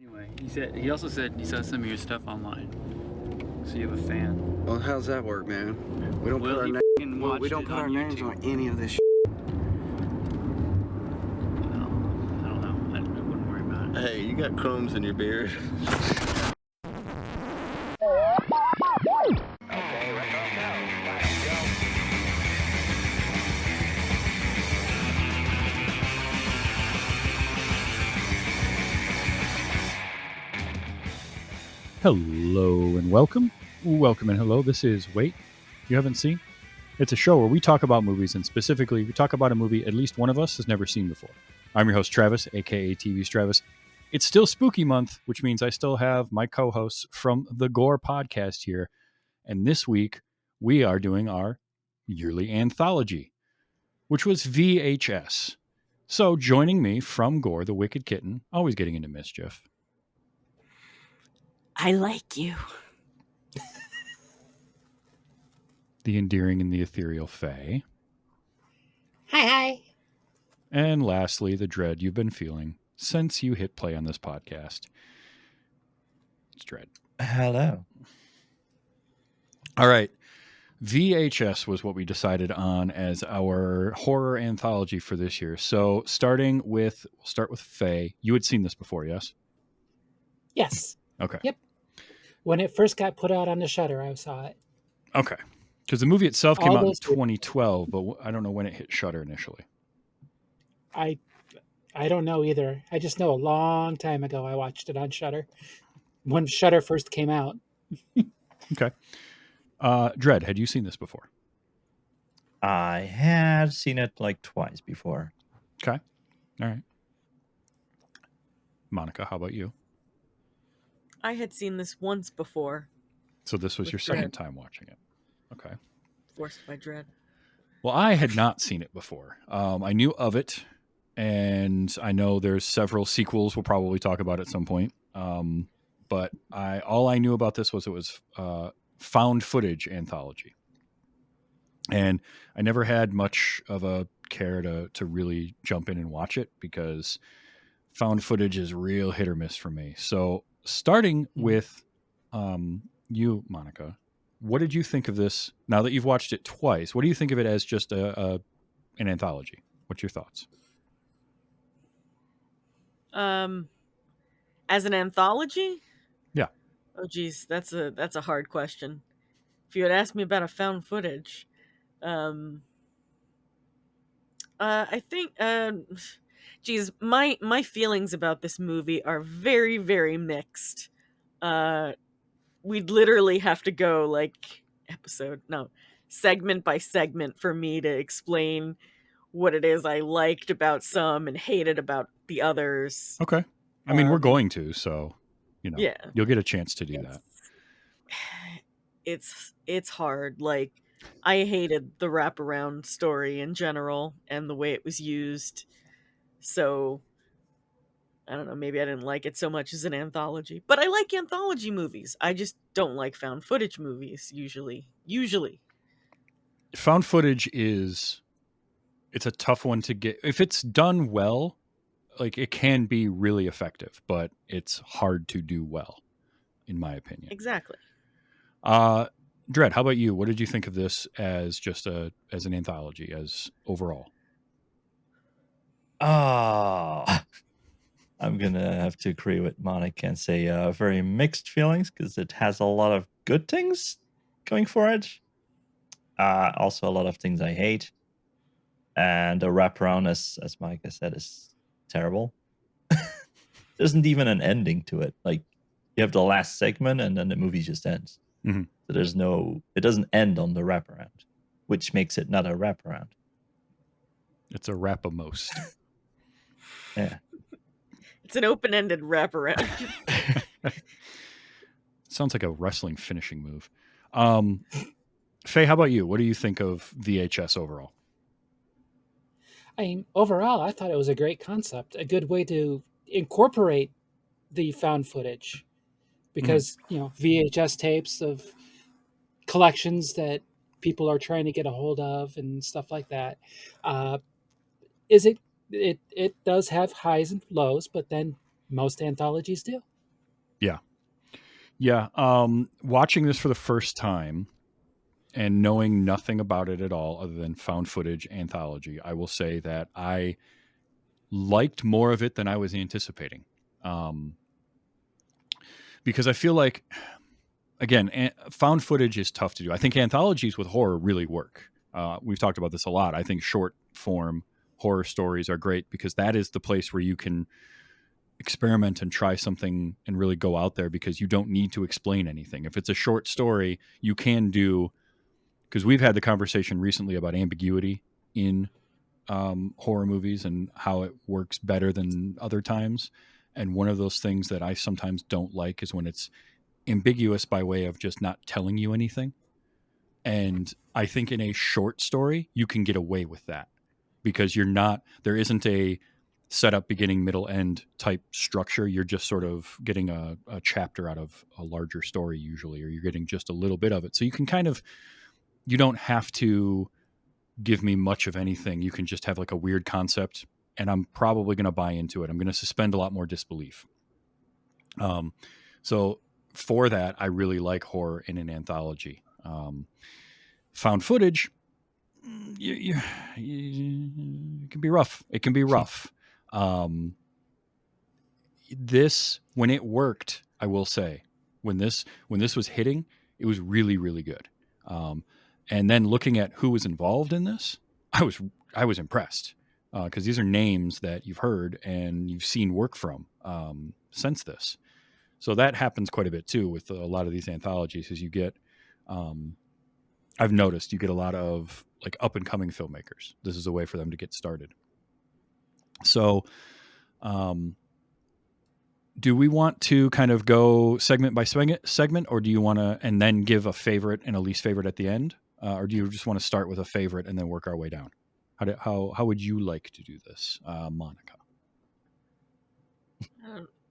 Anyway, he also said he saw some of your stuff online. So you have a fan. Well, how's that work, man? We don't put our names on any of this shit. Well, I don't know. I wouldn't worry about it. Hey, you got crumbs in your beard. Okay, let's go. Hello and welcome. Welcome and hello. This is Wait, You Haven't Seen? It's a show where we talk about movies, and specifically, we talk about a movie at least one of us has never seen before. I'm your host, Travis, aka TV's Travis. It's still spooky month, which means I still have my co-hosts from the GORE Podcast here. And this week, we are doing our yearly anthology, which was VHS. So joining me from GORE, the Wicked Kitten, always getting into mischief. I like you. The endearing and the ethereal Faye. Hi. And lastly, the dread you've been feeling since you hit play on this podcast. It's Dread. Hello. All right. VHS was what we decided on as our horror anthology for this year. So we'll start with Faye. You had seen this before, yes? Yes. Okay. Yep. When it first got put out on the Shudder, I saw it. Okay. Because the movie itself came All out in those people- 2012, but I don't know when it hit Shudder initially. I don't know either. I just know a long time ago I watched it on Shudder when Shudder first came out. Okay. Dread, had you seen this before? I had seen it like twice before. Okay. All right. Monica, how about you? I had seen this once before, So this was With your Dread. second time watching it. Okay. forced by dread. Well, I had not seen it before. I knew of it, and I know there's several sequels we'll probably talk about at some point. But all I knew about this was it was found footage anthology. And I never had much of a care to really jump in and watch it because found footage is real hit or miss for me. So starting with you, Monica, what did you think of this now that you've watched it twice? What do you think of it as just an anthology? What's your thoughts? As an anthology? Yeah. Oh geez, that's a hard question. If you had asked me about a found footage, I think, geez, my feelings about this movie are very, very mixed. We'd literally have to go like segment by segment for me to explain what it is I liked about some and hated about the others. Okay. I mean, we're going to, so, Yeah. you'll get a chance to do that. It's hard. Like, I hated the wraparound story in general and the way it was used. So I don't know, maybe I didn't like it so much as an anthology. But I like anthology movies. I just don't like found footage movies usually. Found footage it's a tough one to get. If it's done well, like it can be really effective, but it's hard to do well, in my opinion. Exactly. Dread, how about you? What did you think of this as just as an anthology, as overall? Oh, I'm going to have to agree with Monica and say very mixed feelings because it has a lot of good things going for it. Also, a lot of things I hate. And the wraparound, as Monica said, is terrible. There isn't even an ending to it. Like, you have the last segment and then the movie just ends. Mhm. So it doesn't end on the wraparound, which makes it not a wraparound. It's a wrap-a-most. Yeah. It's an open-ended wraparound. Sounds like a wrestling finishing move. Faye, how about you? What do you think of VHS overall? I mean, overall, I thought it was a great concept, a good way to incorporate the found footage. Because, VHS tapes of collections that people are trying to get a hold of and stuff like that. It does have highs and lows, but then most anthologies do. Yeah. Watching this for the first time and knowing nothing about it at all other than found footage anthology, I will say that I liked more of it than I was anticipating. Because I feel like, again, found footage is tough to do. I think anthologies with horror really work. We've talked about this a lot. I think short form horror stories are great because that is the place where you can experiment and try something and really go out there because you don't need to explain anything. If it's a short story, you can do, because we've had the conversation recently about ambiguity in horror movies and how it works better than other times. And one of those things that I sometimes don't like is when it's ambiguous by way of just not telling you anything. And I think in a short story, you can get away with that because there isn't a setup, beginning, middle, end type structure. You're just sort of getting a chapter out of a larger story usually, or you're getting just a little bit of it. So you can you don't have to give me much of anything. You can just have like a weird concept and I'm probably going to buy into it. I'm going to suspend a lot more disbelief. So for that, I really like horror in an anthology. Found footage, it can be rough. It can be rough. This, when it worked, I will say, when this was hitting, it was really, really good. And then looking at who was involved in this, I was impressed because these are names that you've heard and you've seen work from since this. So that happens quite a bit too with a lot of these anthologies. As you get, I've noticed you get a lot of like up and coming filmmakers. This is a way for them to get started. So, do we want to kind of go segment by segment, or do you want to and then give a favorite and a least favorite at the end, or do you just want to start with a favorite and then work our way down? How would you like to do this, Monica?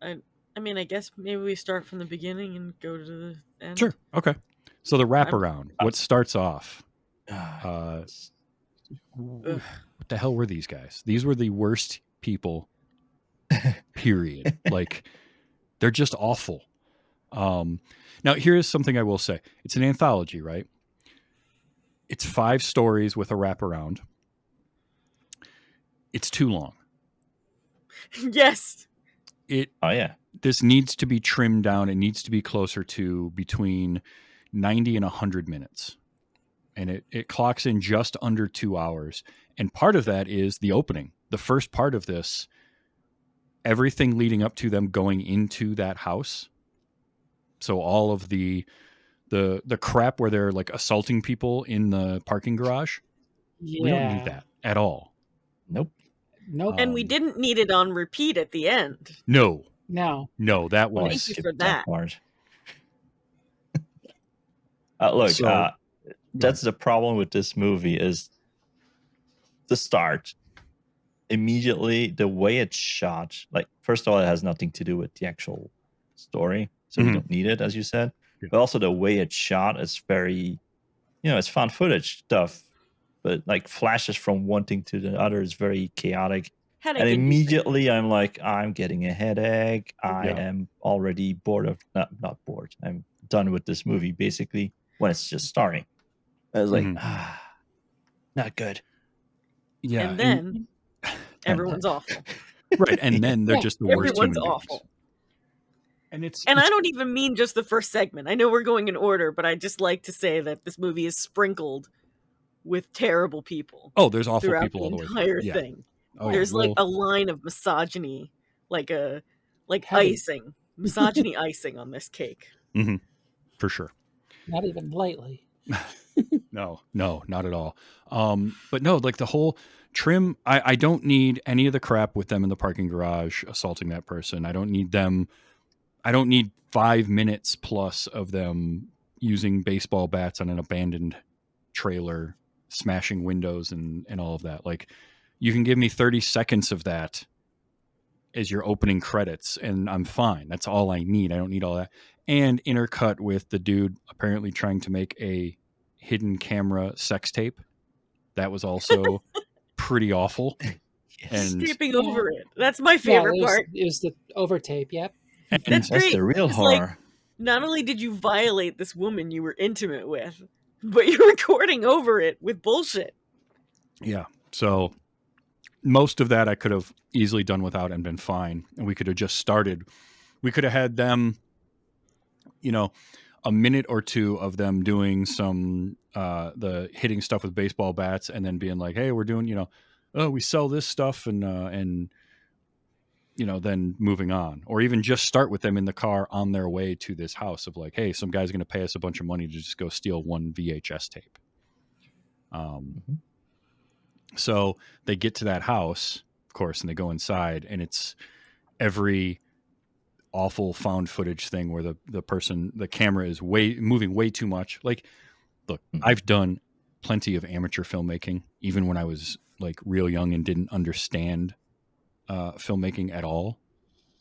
I mean, I guess maybe we start from the beginning and go to the end. Sure. Okay. So the wraparound. What starts off? What the hell were these guys? These were the worst people. Period. Like, they're just awful. Now, here's something I will say. It's an anthology, right? It's 5 stories with a wraparound. It's too long. Yes. This needs to be trimmed down. It needs to be closer to between 90 and 100 minutes. And it clocks in just under 2 hours. And part of that is the opening. The first part of this, everything leading up to them going into that house. So all of the crap where they're like assaulting people in the parking garage. Yeah. We don't need that at all. Nope. And we didn't need it on repeat at the end. No, that was. Thank you for that. Part. Look, that's the problem with this movie is the start. Immediately, the way it's shot, like, first of all, it has nothing to do with the actual story, so we don't need it, as you said. Yeah. But also the way it's shot is very, it's found footage stuff, but like flashes from one thing to the other is very chaotic. And immediately I'm like, I'm getting a headache. I am already bored of, not bored. I'm done with this movie, basically, when it's just starting. I was like, not good. Yeah. And then everyone's awful. Right. And then they're just the worst. Everyone's awful. And I don't even mean just the first segment. I know we're going in order, but I just like to say that this movie is sprinkled with terrible people. Oh, there's awful people all the the way entire thing. Oh, there's like a line of misogyny, like icing, misogyny icing on this cake. Mm-hmm. For sure. Not even lightly. No, not at all. But no, like the whole trim, I don't need any of the crap with them in the parking garage assaulting that person. I don't need 5 minutes plus of them using baseball bats on an abandoned trailer, smashing windows and all of that. Like, you can give me 30 seconds of that as your opening credits and I'm fine. That's all I need. I don't need all that. And intercut with the dude apparently trying to make a hidden camera sex tape. That was also pretty awful. And skipping over it. That's my favorite part. It was the overtape. Yep. And That's That's great. the real It's like, horror. not only did you violate this woman you were intimate with, but you're recording over it with bullshit. yeah, so most of that I could have easily done without and been fine. And we could have just started. We could have had them, a minute or two of them doing some the hitting stuff with baseball bats, and then being like, "Hey, we're doing, oh, we sell this stuff," and then moving on, or even just start with them in the car on their way to this house of like, "Hey, some guy's going to pay us a bunch of money to just go steal one VHS tape." So they get to that house, of course, and they go inside, and it's every awful found footage thing where the camera is moving way too much. Like, look, I've done plenty of amateur filmmaking, even when I was like real young and didn't understand filmmaking at all,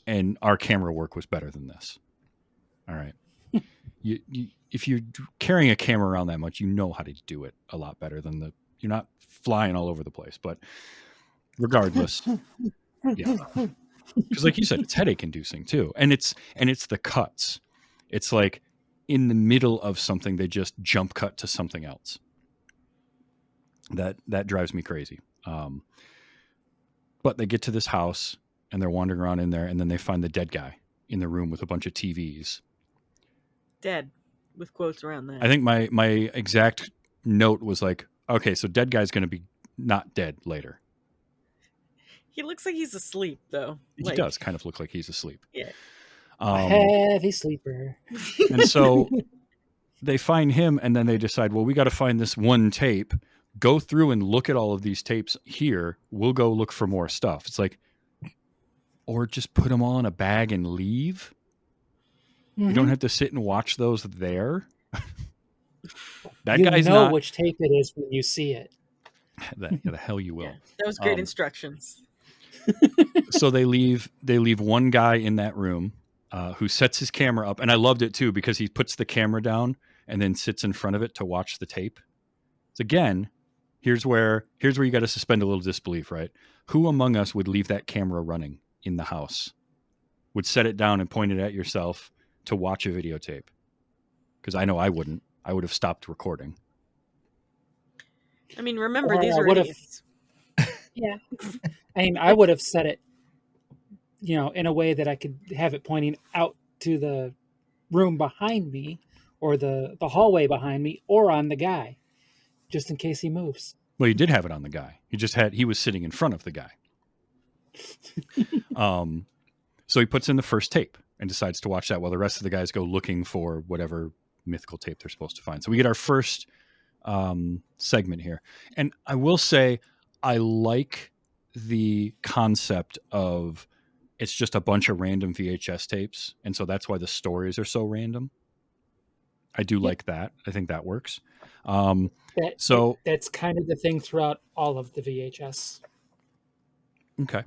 and our camera work was better than this. All right. If you're carrying a camera around that much, you know how to do it a lot better than you're not flying all over the place. But regardless, yeah, because like you said, it's headache inducing too, and it's the cuts. It's like in the middle of something, they just jump cut to something else. That drives me crazy. But they get to this house and they're wandering around in there, and then they find the dead guy in the room with a bunch of TVs. Dead, with quotes around that. I think my exact note was like, okay, so dead guy's going to be not dead later. He looks like he's asleep, though. He does kind of look like he's asleep. Yeah. A heavy sleeper. And so they find him, and then they decide, well, we got to find this one tape. Go through and look at all of these tapes here. We'll go look for more stuff. It's like, or just put them all in a bag and leave. You don't have to sit and watch those there. That guy's know which tape it is when you see it. The hell you will. Yeah, that was great instructions. So they leave one guy in that room who sets his camera up, and I loved it too because he puts the camera down and then sits in front of it to watch the tape. So again, here's where you got to suspend a little disbelief, right? Who among us would leave that camera running in the house? Would set it down and point it at yourself to watch a videotape? Because I know I wouldn't. I would have stopped recording. I mean, remember, Or these I are would've- idiots. Yeah. I mean, I would have set it, in a way that I could have it pointing out to the room behind me or the hallway behind me or on the guy, just in case he moves. Well, you did have it on the guy. He was sitting in front of the guy. So he puts in the first tape and decides to watch that while the rest of the guys go looking for whatever mythical tape they're supposed to find. So we get our first segment here. And I will say, I like the concept of it's just a bunch of random VHS tapes. And so that's why the stories are so random. I do like that. I think that works. That's kind of the thing throughout all of the VHS. Okay.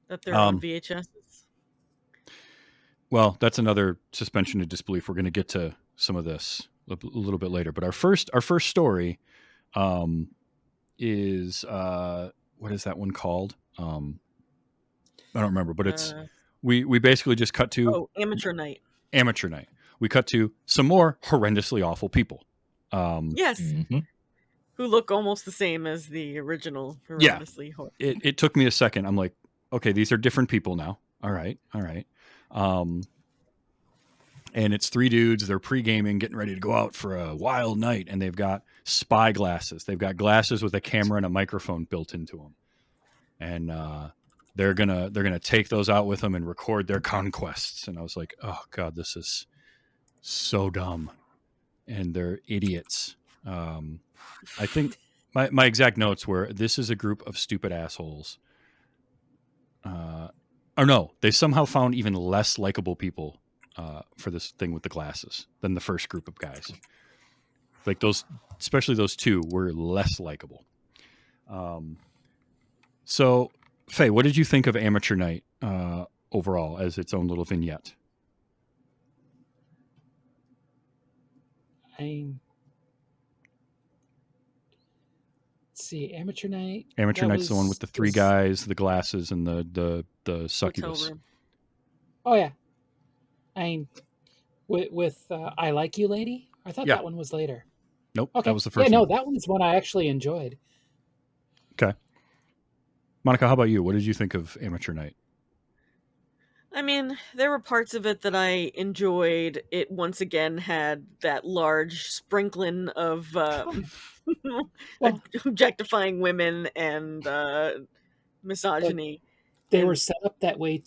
That they're on VHSs. Well, that's another suspension of disbelief. We're going to get to some of this a little bit later. But our first story is what is that one called? I don't remember, but it's we basically just cut to Amateur Night. Amateur Night. We cut to some more horrendously awful people. Yes. Mm-hmm. Who look almost the same as the original horrendously horrible. It took me a second. I'm like, okay, these are different people now. All right. And it's three dudes. They're pre-gaming, getting ready to go out for a wild night, and they've got spy glasses. They've got glasses with a camera and a microphone built into them, and they're gonna take those out with them and record their conquests. And I was like, oh god, this is so dumb, and they're idiots. I think my exact notes were, this is a group of stupid assholes. Or no, they somehow found even less likable people for this thing with the glasses than the first group of guys. Like especially those two were less likable. So, Faye, what did you think of Amateur Night overall as its own little vignette? Let's see, Amateur Night. Amateur Night's the one with the three guys, the glasses, and the succubus. Oh yeah, I mean, with I Like You, Lady. I thought Yeah. that one was later. Nope. Okay, That was the yeah, first no, one. that one's one I actually enjoyed. Okay. Monica, how about you? What did you think of Amateur Night? I mean, there were parts of it that I enjoyed. It once again had that large sprinkling of Well, objectifying women and but misogyny. they were And set up that way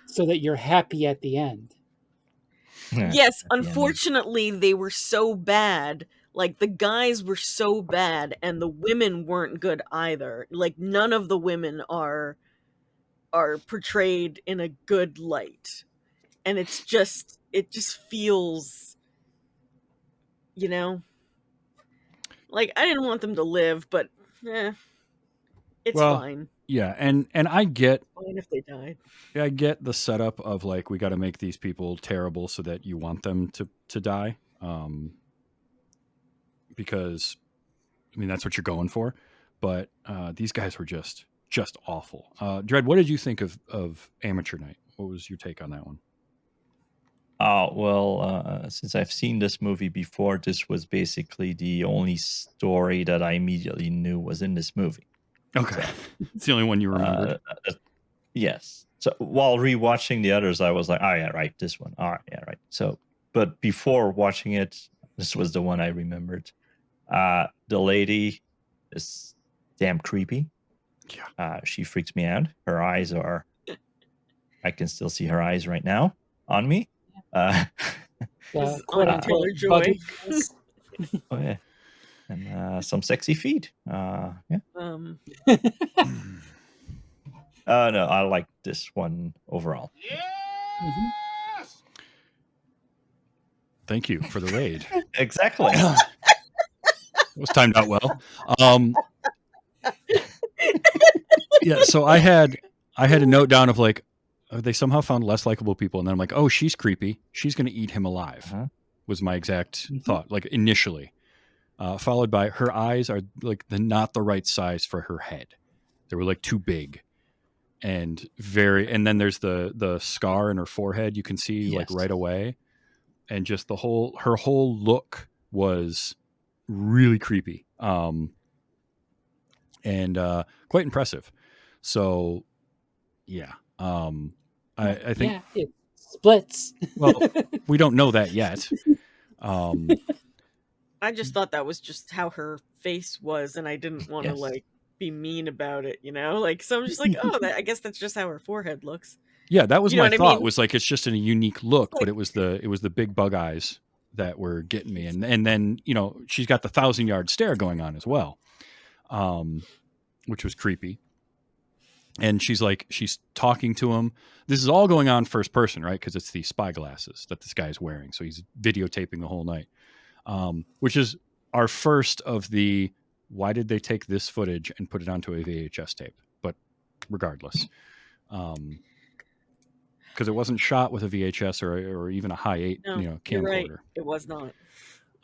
so that you're happy at the end. yes, At the ending. unfortunately, they were so bad. Like, the guys were so bad, and the women weren't good either. Like, none of the women are portrayed in a good light. And it just feels, you know, like, I didn't want them to live, but it's Well, fine. yeah, and I get Fine if they died. I get the setup of like we got to make these people terrible so that you want them to die, because I mean that's what you're going for. But these guys were just awful. Dred, what did you think of Amateur Night? What was your take on that one? Oh, well, since I've seen this movie before, this was basically the only story that I immediately knew was in this movie. Okay, So, it's the only one you remembered. yes. So while rewatching the others, I was like, oh, yeah, right, this one. All right, yeah, right. So, but before watching it, this was the one I remembered. The lady is damn creepy. Yeah. She freaks me out. Her eyes are, I can still see her eyes right now on me. This is Quote Anya unquote Taylor-Joy. buggy eyes. Oh yeah, and some sexy feet. Yeah. Um, No, I like this one overall. Mhm. Thank you for the raid. Exactly. It was timed out well. Yeah, so I had a note down of like they somehow found less likable people, and then I'm like, oh, she's creepy. She's going to eat him alive. Uh-huh. Was my exact Mhm. thought, like initially, followed by her eyes are like not the right size for her head. They were like too big, and then there's the scar in her forehead. You can see like Yes. right away, and just her whole look was really creepy. And quite impressive. So, yeah, I think Yeah, it splits. well, we don't know that yet. I just thought that was just how her face was, and I didn't want to Yes. like be mean about it, you know? Like, so I'm just like, oh, I guess that's just how her forehead looks. Yeah, that was You know my what I thought. mean? Was like it's just a unique look, Like, but it was the big bug eyes that were getting me, and then she's got the 1,000-yard stare going on as well, which was creepy. And she's talking to him. This is all going on first person, right? Because it's the spy glasses that this guy's wearing. So he's videotaping the whole night, which is our first of the why did they take this footage and put it onto a VHS tape? But regardless, because it wasn't shot with a VHS or even a high 8, no, you're camcorder. right. It was not.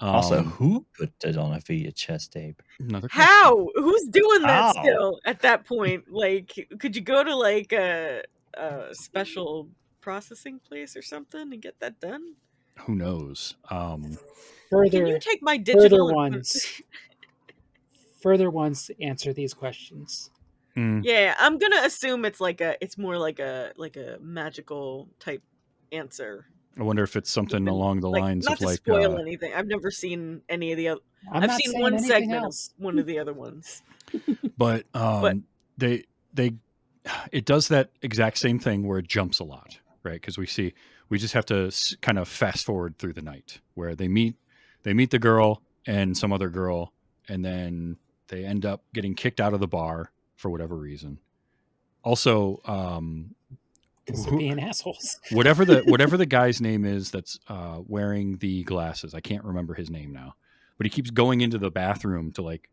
Also, who put it on a VHS tape? Another question. How? Who's doing that How? still at that point? Like, could you go to like a special processing place or something and get that done? Who knows? Can Further, you take my further digital ones answer these questions. Yeah, I'm gonna assume it's more like a magical type answer. I wonder if it's something along the lines not of to like spoil anything. I've never seen any of the other. I'm I've not seen saying one anything segment else. of one of the other ones. but they it does that exact same thing where it jumps a lot, right? Because we just have to kind of fast forward through the night where they meet the girl and some other girl, and then they end up getting kicked out of the bar for whatever reason. Also, Because they're being assholes. whatever the guy's name is that's wearing the glasses, I can't remember his name now, but he keeps going into the bathroom to like,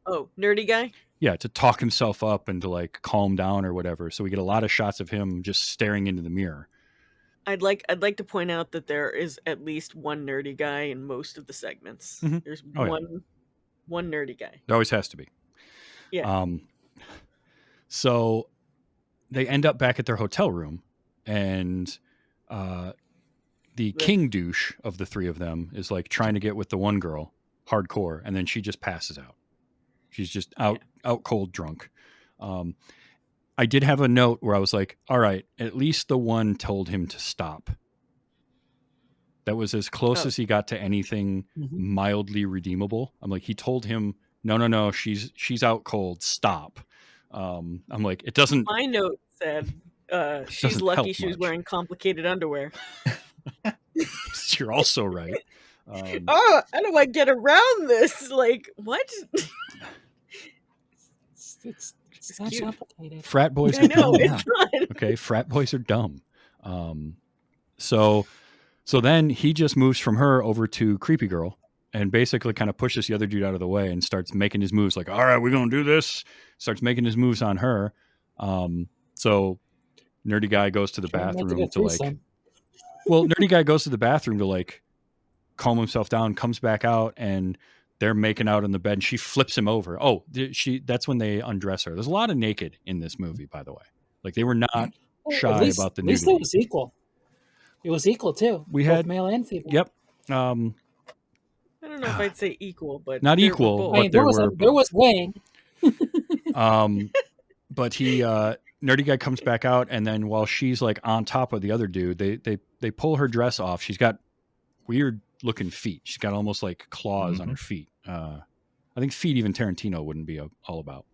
Oh, nerdy guy. yeah, to talk himself up and to like calm down or whatever. So we get a lot of shots of him just staring into the mirror. I'd like to point out that there is at least one nerdy guy in most of the segments. Mhm. There's Oh, yeah. one nerdy guy. There always has to be. Yeah. So they end up back at their hotel room, and the king douche of the three of them is like trying to get with the one girl hardcore, and then she just passes out. She's just out cold drunk. I did have a note where I was like, all right, at least the one told him to stop. That was as close as he got to anything mildly redeemable. I'm like, he told him, no, she's out cold, stop. I'm like, it doesn't. My note said, she's lucky she was much. wearing complicated underwear. You're also right. How do I get around this? Like, what? It's not cute. complicated. Frat boys I are know, dumb. it's not. Okay, frat boys are dumb. So then he just moves from her over to creepy girl and basically kind of pushes the other dude out of the way and starts making his moves. Like, all right, we're gonna do this. Starts making his moves on her. So nerdy guy goes to the bathroom to like. Well, nerdy guy goes to the bathroom to like calm himself down. Comes back out and they're making out in the bed. And she flips him over. Oh, that's when they undress her. There's a lot of naked in this movie, by the way. Like they were not shy about the nudity. At least it was equal. It was equal too. We both had male and female. Yep. I don't know if I'd say equal, but not equal, but there was weighing. But he nerdy guy comes back out, and then while she's like on top of the other dude, they pull her dress off. She's got weird looking feet. She's got almost like claws on her feet. I think feet even Tarantino wouldn't be all about.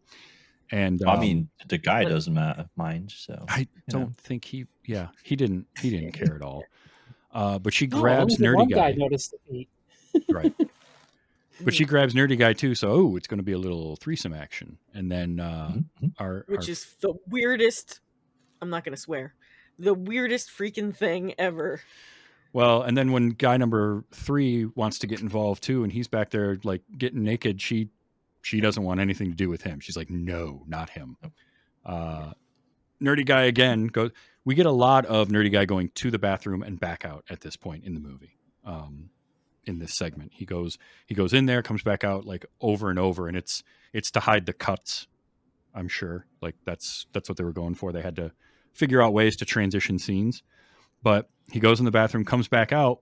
And I mean, the guy doesn't mind. So I don't think he didn't care at all. But she No, grabs only nerdy one guy. guy noticed the feet. Right. But she grabs nerdy guy too. So it's going to be a little threesome action. And then which is the weirdest. I'm not going to swear. The weirdest freaking thing ever. Well, and then when guy number 3 wants to get involved too, and he's back there like getting naked, she doesn't want anything to do with him. She's like, no, not him. Nerdy guy again goes. We get a lot of nerdy guy going to the bathroom and back out at this point in the movie. In this segment, he goes in there, comes back out like over and over, and it's to hide the cuts. I'm sure, like that's what they were going for. They had to figure out ways to transition scenes. But he goes in the bathroom, comes back out.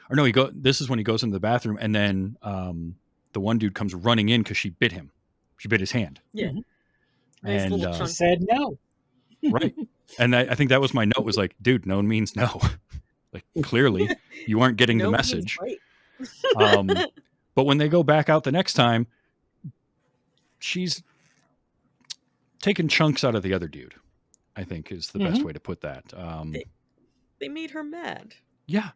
Or no, this is when he goes into the bathroom, and then the one dude comes running in because she bit him. She bit his hand. Yeah. Nice and she said no. Right. And I think that was my note, was like, dude, no means no. Like, clearly you aren't getting the message. Right. But when they go back out the next time, she's taking chunks out of the other dude, I think is the best way to put that. They made her mad. Yeah.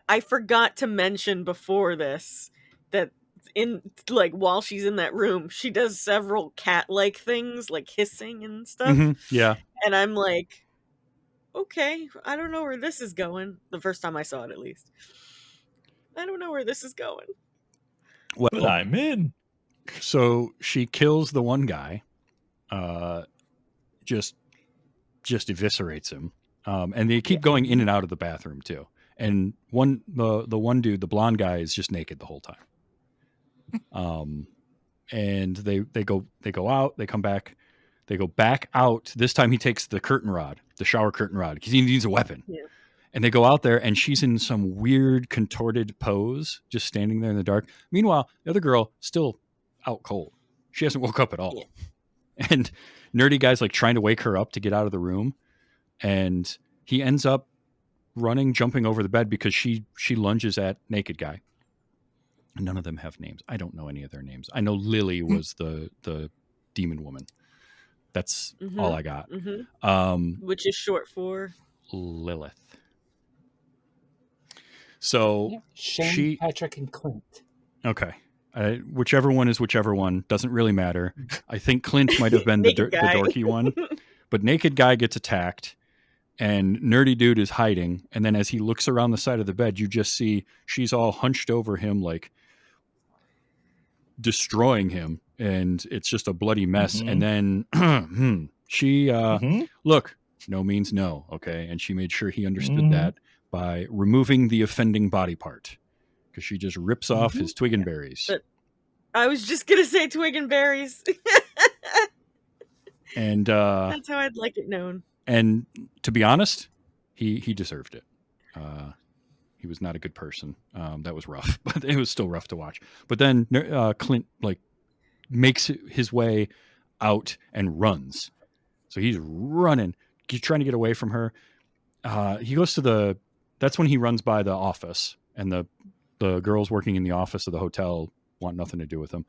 I forgot to mention before this that in like while she's in that room, she does several cat-like things like hissing and stuff. Yeah. And I'm like, okay, I don't know where this is going. The first time I saw it, at least. I don't know where this is going. Well, but I'm in. So she kills the one guy, just eviscerates him. And they keep going in and out of the bathroom too. And the one dude, the blonde guy, is just naked the whole time. And they go out, they come back, they go back out. This time he takes the shower curtain rod, because he needs a weapon. Yeah. And they go out there, and she's in some weird contorted pose, just standing there in the dark. Meanwhile, the other girl still out cold. She hasn't woke up at all. Yeah. And nerdy guy's like trying to wake her up to get out of the room. And he ends up jumping over the bed because she lunges at naked guy. None of them have names. I don't know any of their names. I know Lily was the demon woman. That's all I got. Which is short for Lilith. So Shane, Patrick, and Clint. Okay. Whichever one is whichever one. Doesn't really matter. I think Clint might have been the dorky one. But naked guy gets attacked. And nerdy dude is hiding. And then as he looks around the side of the bed, you just see she's all hunched over him, like destroying him. And it's just a bloody mess. And then she, look, no means no. Okay. And she made sure he understood that by removing the offending body part. Because she just rips off his twig and berries. But I was just going to say twig and berries. And that's how I'd like it known. And to be honest, he deserved it. He was not a good person. That was rough, but it was still rough to watch. But then Clint like makes his way out and runs. So he's running, trying to get away from her. He goes to that's when he runs by the office, and the girls working in the office of the hotel want nothing to do with him.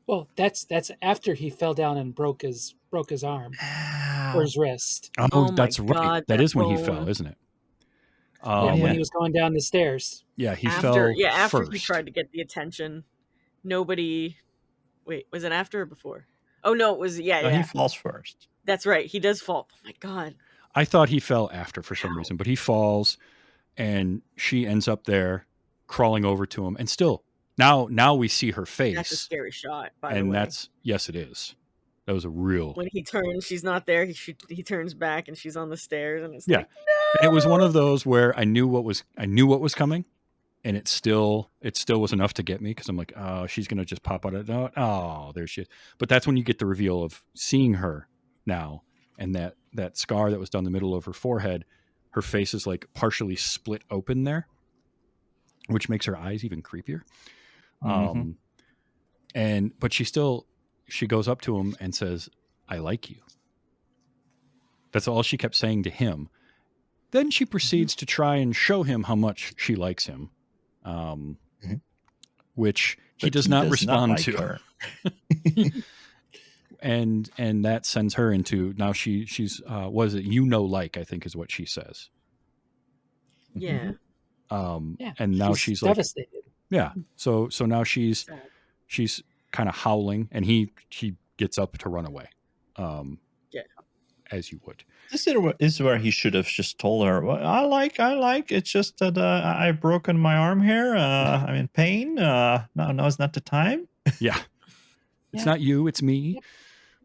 Well, that's after he fell down and broke his arm or his wrist. Oh my That's right. God, That that is when he bone. fell, isn't it? Yeah, when he was going down the stairs. Yeah, he After fell after first. he tried to get the attention, nobody. Wait, was it after or before? Oh no, it was No, yeah. he falls first. That's right. He does fall. Oh my God. I thought he fell after for some reason, but he falls, and she ends up there crawling over to him. And still, now we see her face. That's a scary shot, by the And way. yes, it is. That was a real. When he turns, she's not there. He turns back, and she's on the stairs, and it's Yeah. like, no! And it was one of those where I knew what was coming, and it still was enough to get me, because I'm like, oh, she's gonna just pop out of oh, there she is. But that's when you get the reveal of seeing her now, and that scar that was down the middle of her forehead, her face is like partially split open there, which makes her eyes even creepier. Mhm. But she goes up to him and says, "I like you." That's all she kept saying to him. Then she proceeds to try and show him how much she likes him, which he But does he not does respond like to. her. and that sends her into, now she's was it like, I think is what she says. Yeah. Yeah, And now she's like, devastated. yeah. So now she's Sad. kind of howling, and he gets up to run away. Yeah. As you would. This is where he should have just told her, well, I like. It's just that I've broken my arm here. I'm in pain. No, it's not the time. Yeah. It's Yeah. not you, it's me. Yep.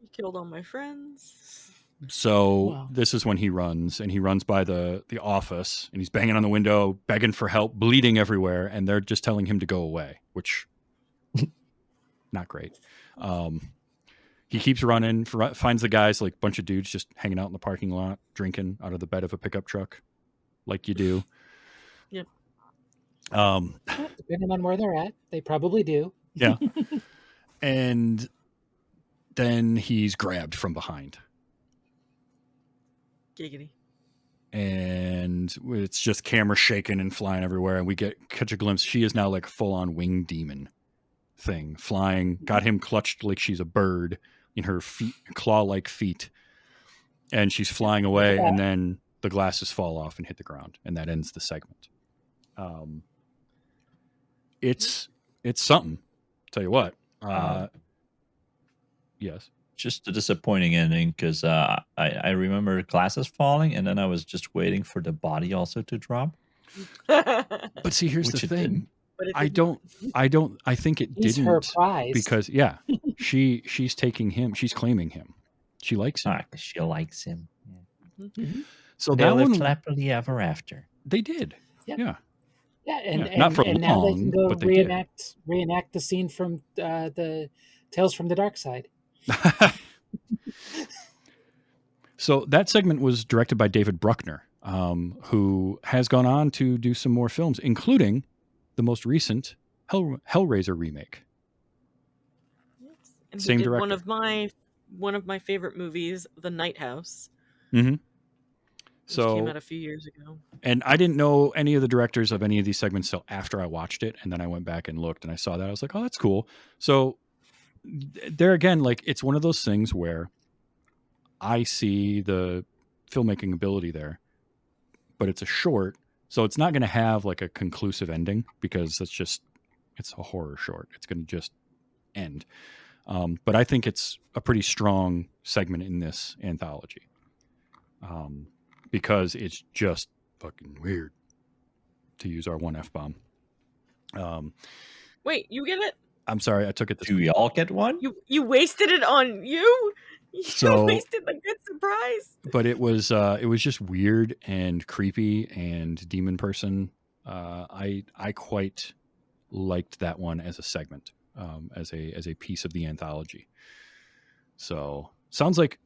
You killed all my friends. So Wow. this is when he runs by the office, and he's banging on the window, begging for help, bleeding everywhere, and they're just telling him to go away, which not great. He keeps running, finds the guys, like a bunch of dudes just hanging out in the parking lot, drinking out of the bed of a pickup truck, like you do. Yep. Depending on where they're at, they probably do. Yeah. And then he's grabbed from behind. Giggity. And it's just camera shaking and flying everywhere, and we catch a glimpse. She is now like a full-on winged demon thing, flying, got him clutched like she's a bird in her feet, claw-like feet, and she's flying away, and then the glasses fall off and hit the ground, and that ends the segment. It's something, tell you what. Yes. Just a disappointing ending, because I remember glasses falling, and then I was just waiting for the body also to drop. But see, here's Which the it thing. didn't. But it I think it He's didn't, her prize. because she's taking him, she's claiming him, she likes him. 'Cause she likes him. Yeah. Mhm. So They that lived one, happily ever after. they did. Yep. Yeah. Yeah, and, Yeah, not for and now they long, can go but they did. reenact the scene from the Tales from the Dark Side. So that segment was directed by David Bruckner, who has gone on to do some more films, including the most recent Hellraiser remake. And Same he did director. one of my favorite movies, The Night House, Mm-hmm. which So, came out a few years ago. and I didn't know any of the directors of any of these segments till after I watched it, and then I went back and looked, and I saw that. I was like, oh, that's cool. So there again, like, it's one of those things where I see the filmmaking ability there, but it's a short, so it's not going to have like a conclusive ending, because it's a horror short. It's going to just end. But I think it's a pretty strong segment in this anthology, because it's just fucking weird, to use our one F-bomb. Wait, you get it? I'm sorry, I took it this Do we all get one? You wasted it on you? You So- wasted the good surprise. but it was just weird and creepy and demon person. I quite liked that one as a segment, as a piece of the anthology. So sounds like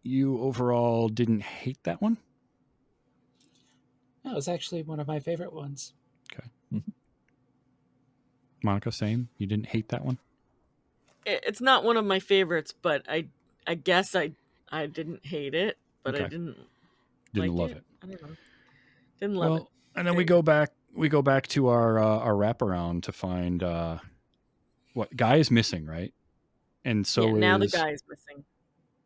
you overall didn't hate that one. was actually one of my favorite ones. Monica, same. You didn't hate that one? It's not one of my favorites, but I guess I didn't hate it, but I Okay. didn't Didn't like love it. it. I don't know. Didn't love it. And then we go back to our wraparound to find what guy is missing, right? And so now the is guy is missing.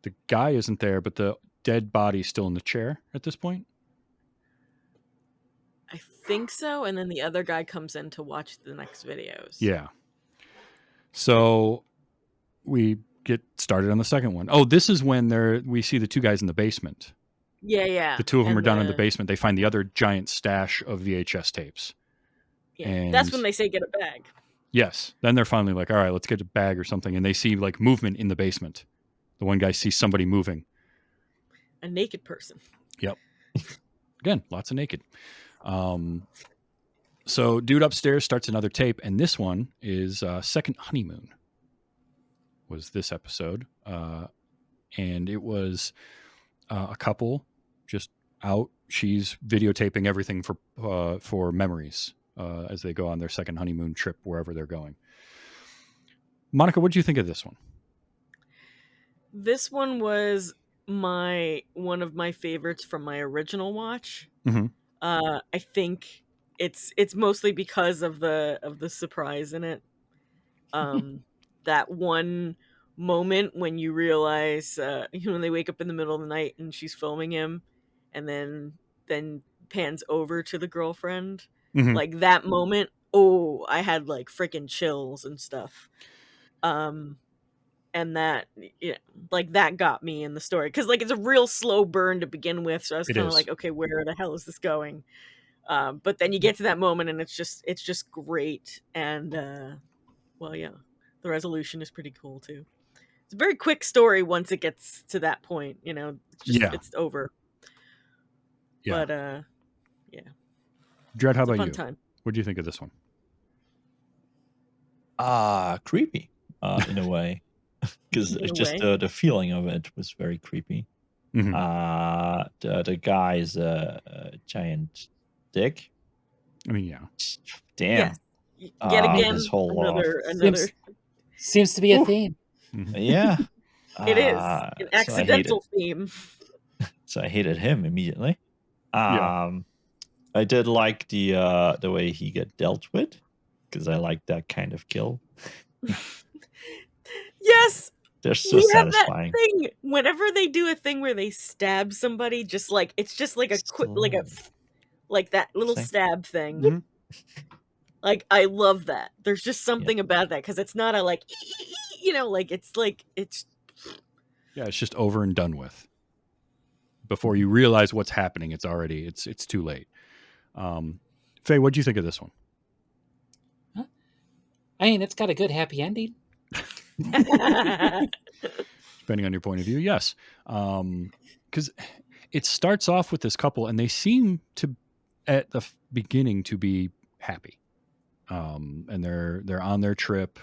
the guy isn't there, but the dead body's still in the chair at this point. I think so, and then the other guy comes in to watch the next videos. Yeah. So we get started on the second one. Oh, this is when we see the two guys in the basement. Yeah. The two of them are down in the basement. They find the other giant stash of VHS tapes. Yeah, and that's when they say get a bag. Yes. Then they're finally like, all right, let's get a bag or something. And they see like movement in the basement. The one guy sees somebody moving. A naked person. Yep. Again, lots of naked. So dude upstairs starts another tape, and this one is Second Honeymoon. Was this episode. And it was a couple just out. She's videotaping everything for memories as they go on their second honeymoon trip wherever they're going. Monica, what do you think of this one? This one was one of my favorites from my original watch. Mm-hmm. I think it's mostly because of the surprise in it. That one moment when you realize when they wake up in the middle of the night and she's filming him, and then pans over to the girlfriend. Mm-hmm. Like that moment, I had like freaking chills and stuff. And that, like that got me in the story, because like it's a real slow burn to begin with, so I was kind of like, okay, where the hell is this going? But then you get to that moment and it's just great. And well, yeah, the resolution is pretty cool too. It's a very quick story once it gets to that point, it's over. Yeah. But yeah. Dread, how about you? Time. What do you think of this one? Creepy in a way, because just the feeling of it was very creepy. Mm-hmm. The guy's a giant dick. I mean, yeah. Damn. Yes. Yet again, his whole another seems to be a theme. Mm-hmm. Yeah. It is an accidental theme. So I hated him immediately. I did like the way he got dealt with, because I like that kind of kill. Yes, they're so satisfying. That thing whenever they do a thing where they stab somebody, just like it's just like a quick, like that little stab thing. Mm-hmm. Like I love that. There's just something about that, because it's not a like, it's yeah, it's just over and done with. Before you realize what's happening, it's too late. Faye, what do you think of this one? Huh? I mean, it's got a good happy ending. Depending on your point of view, yes. Because it starts off with this couple, and they seem to, at the beginning, to be happy. And they're on their trip,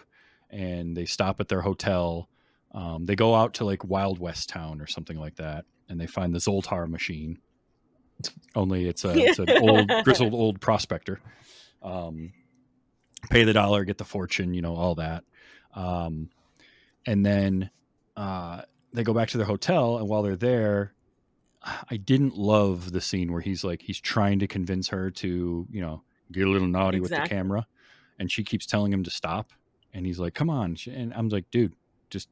and they stop at their hotel. They go out to like Wild West town or something like that, and they find the Zoltar machine. Only it's an old grizzled old prospector. Pay the dollar, get the fortune, all that. And then they go back to their hotel, and while they're there, I didn't love the scene where he's trying to convince her to, get a little naughty with the camera, and she keeps telling him to stop, and he's like, come on. And I'm like, dude, just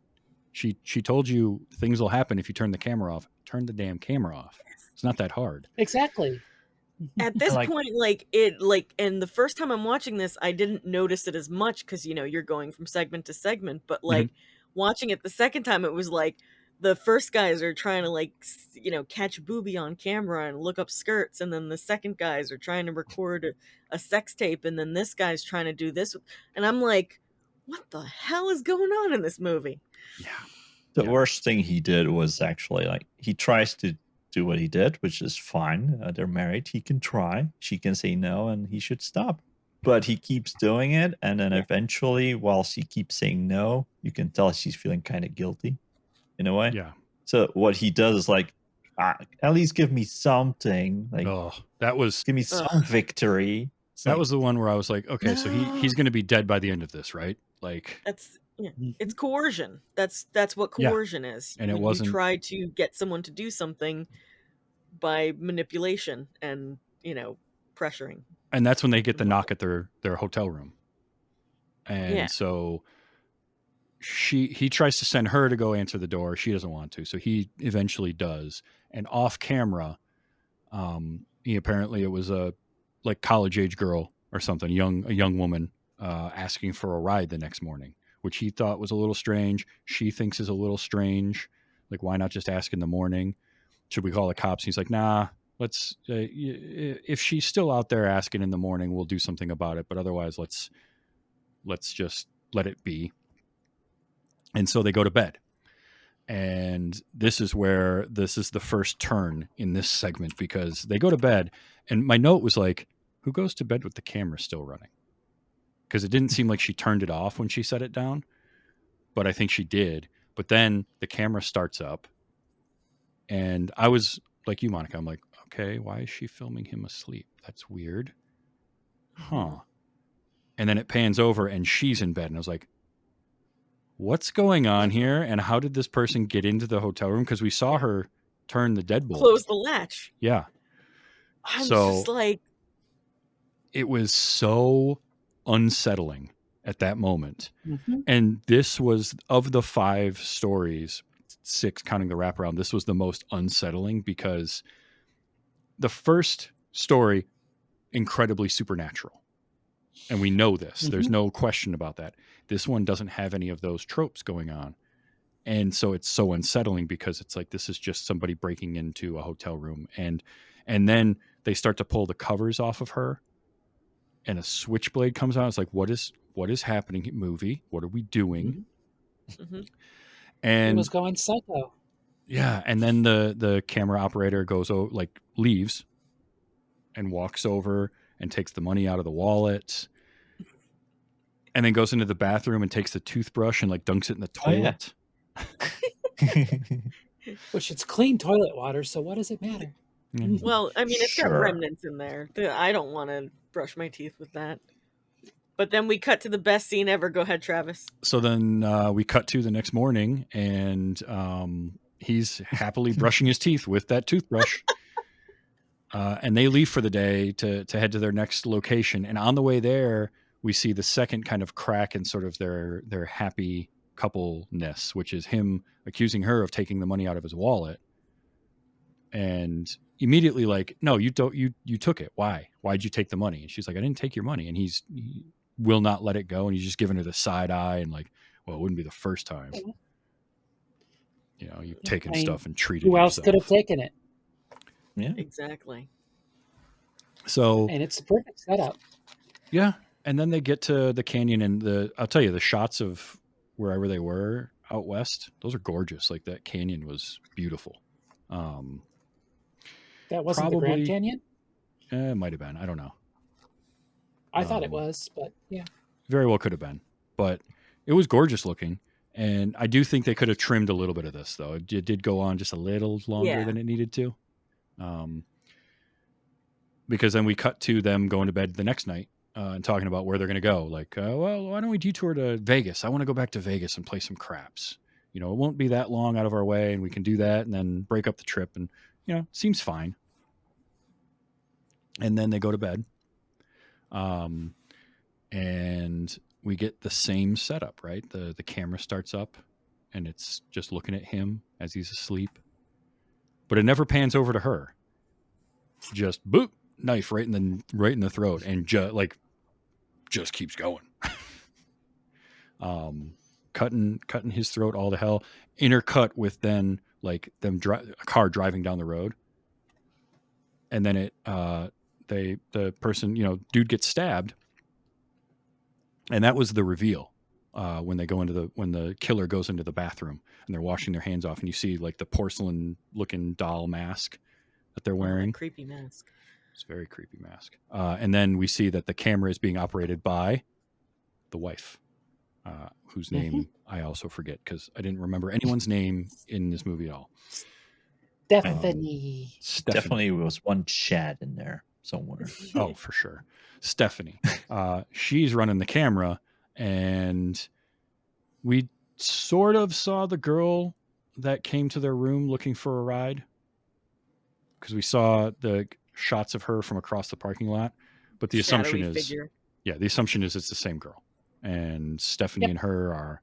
she told you things will happen if you turn the camera off. Turn the damn camera off. It's not that hard. Exactly. At this point, and the first time I'm watching this, I didn't notice it as much, because you're going from segment to segment, but like watching it the second time, it was like the first guys are trying to catch booby on camera and look up skirts, and then the second guys are trying to record a sex tape, and then this guy's trying to do this, and I'm like, what the hell is going on in this movie? Yeah. The worst thing he did was actually he tries to do what he did, which is fine. They're married. He can try. She can say no, and he should stop. But he keeps doing it, and then eventually, while she keeps saying no, you can tell she's feeling kind of guilty in a way. Yeah. So what he does is At least give me something. Like, Oh, that was give me some victory. It's that like, was the one where I was like, okay, so he's going to be dead by the end of this, right? Like, That's yeah. Mhm. It's coercion. That's what Yeah. coercion is. And it You wasn't- try to get someone to do something by manipulation and pressuring. and that's when they get the knock at their hotel room. And Yeah. so he tries to send her to go answer the door. She doesn't want to, so he eventually does. And off camera, apparently it was a like college age girl or something, a young woman, asking for a ride the next morning, which he thought was a little strange. She thinks is a little strange. Like, why not just ask in the morning? Should we call the cops? He's like, nah. Let's. If she's still out there asking in the morning, we'll do something about it. But otherwise, let's just let it be. And so they go to bed. And this is the first turn in this segment, because they go to bed. And my note was like, who goes to bed with the camera still running? Because it didn't seem like she turned it off when she set it down, but I think she did. But then the camera starts up, and I was like you, Monica. I'm like, okay, why is she filming him asleep? That's weird. Huh. And then it pans over, and she's in bed, and I was like, what's going on here? And how did this person get into the hotel room? Because we saw her turn the deadbolt. Close the latch. Yeah. I'm just like, it was so unsettling at that moment. Mhm. And this was, of the 5 stories, 6 counting the wraparound, this was the most unsettling, because the first story, incredibly supernatural. And we know this. There's no question about that. This one doesn't have any of those tropes going on. And so it's so unsettling, because it's like, this is just somebody breaking into a hotel room. And then they start to pull the covers off of her, and a switchblade comes out. It's like, what is happening? Movie, what are we doing? Mhm. And It was going psycho. yeah, and then the camera operator leaves and walks over and takes the money out of the wallet, and then goes into the bathroom and takes the toothbrush and like dunks it in the Oh, yeah. toilet. Which it's clean toilet water, so what does it matter? Yeah. Well, I mean, it's got Sure. remnants in there. I don't want to brush my teeth with that. But then we cut to the best scene ever. Go ahead, Travis. So then we cut to the next morning, and he's happily brushing his teeth with that toothbrush. And they leave for the day to head to their next location. And on the way there, we see the second kind of crack in sort of their happy coupleness, which is him accusing her of taking the money out of his wallet. And immediately like, no, you don't, you took it. Why'd you take the money? And she's like, I didn't take your money. And he will not let it go. And he's just giving her the side eye and like, well, it wouldn't be the first time. You know, you've taken stuff and treated Who else yourself. could have taken it? Yeah. Exactly. So And it's the perfect setup. yeah. And then they get to the canyon, and I'll tell you, the shots of wherever they were out west, those are gorgeous. Like, that canyon was beautiful. That wasn't the Probably- Grand Canyon? It might have been. I don't know. I thought it was, but yeah. Very well could have been. But it was gorgeous looking. And I do think they could have trimmed a little bit of this, though. It did go on just a little longer Yeah. than it needed to. Because then we cut to them going to bed the next night and talking about where they're going to go. Like, well, why don't we detour to Vegas? I want to go back to Vegas and play some craps. You know, it won't be that long out of our way, and we can do that and then break up the trip. And, you know, seems fine. And then they go to bed. And we get the same setup, right? The camera starts up, and it's just looking at him as he's asleep. But it never pans over to her. Just boop, knife right in the throat, and just keeps going. Cutting his throat all to hell. Intercut with then like a car driving down the road, and then the person, you know, dude gets stabbed, and that was the reveal when the killer goes into the bathroom and they're washing their hands off, and you see like the porcelain looking doll mask that they're wearing. Creepy mask. It's a very creepy mask. And then we see that the camera is being operated by the wife, whose name I also forget because I didn't remember anyone's name in this movie at all. Stephanie. Definitely was one Chad in there somewhere. Oh, for sure. Stephanie. She's running the camera, and we sort of saw the girl that came to their room looking for a ride, because we saw the shots of her from across the parking lot. But the assumption Shadowy is, figure. the assumption is it's the same girl. And Stephanie Yep. and her are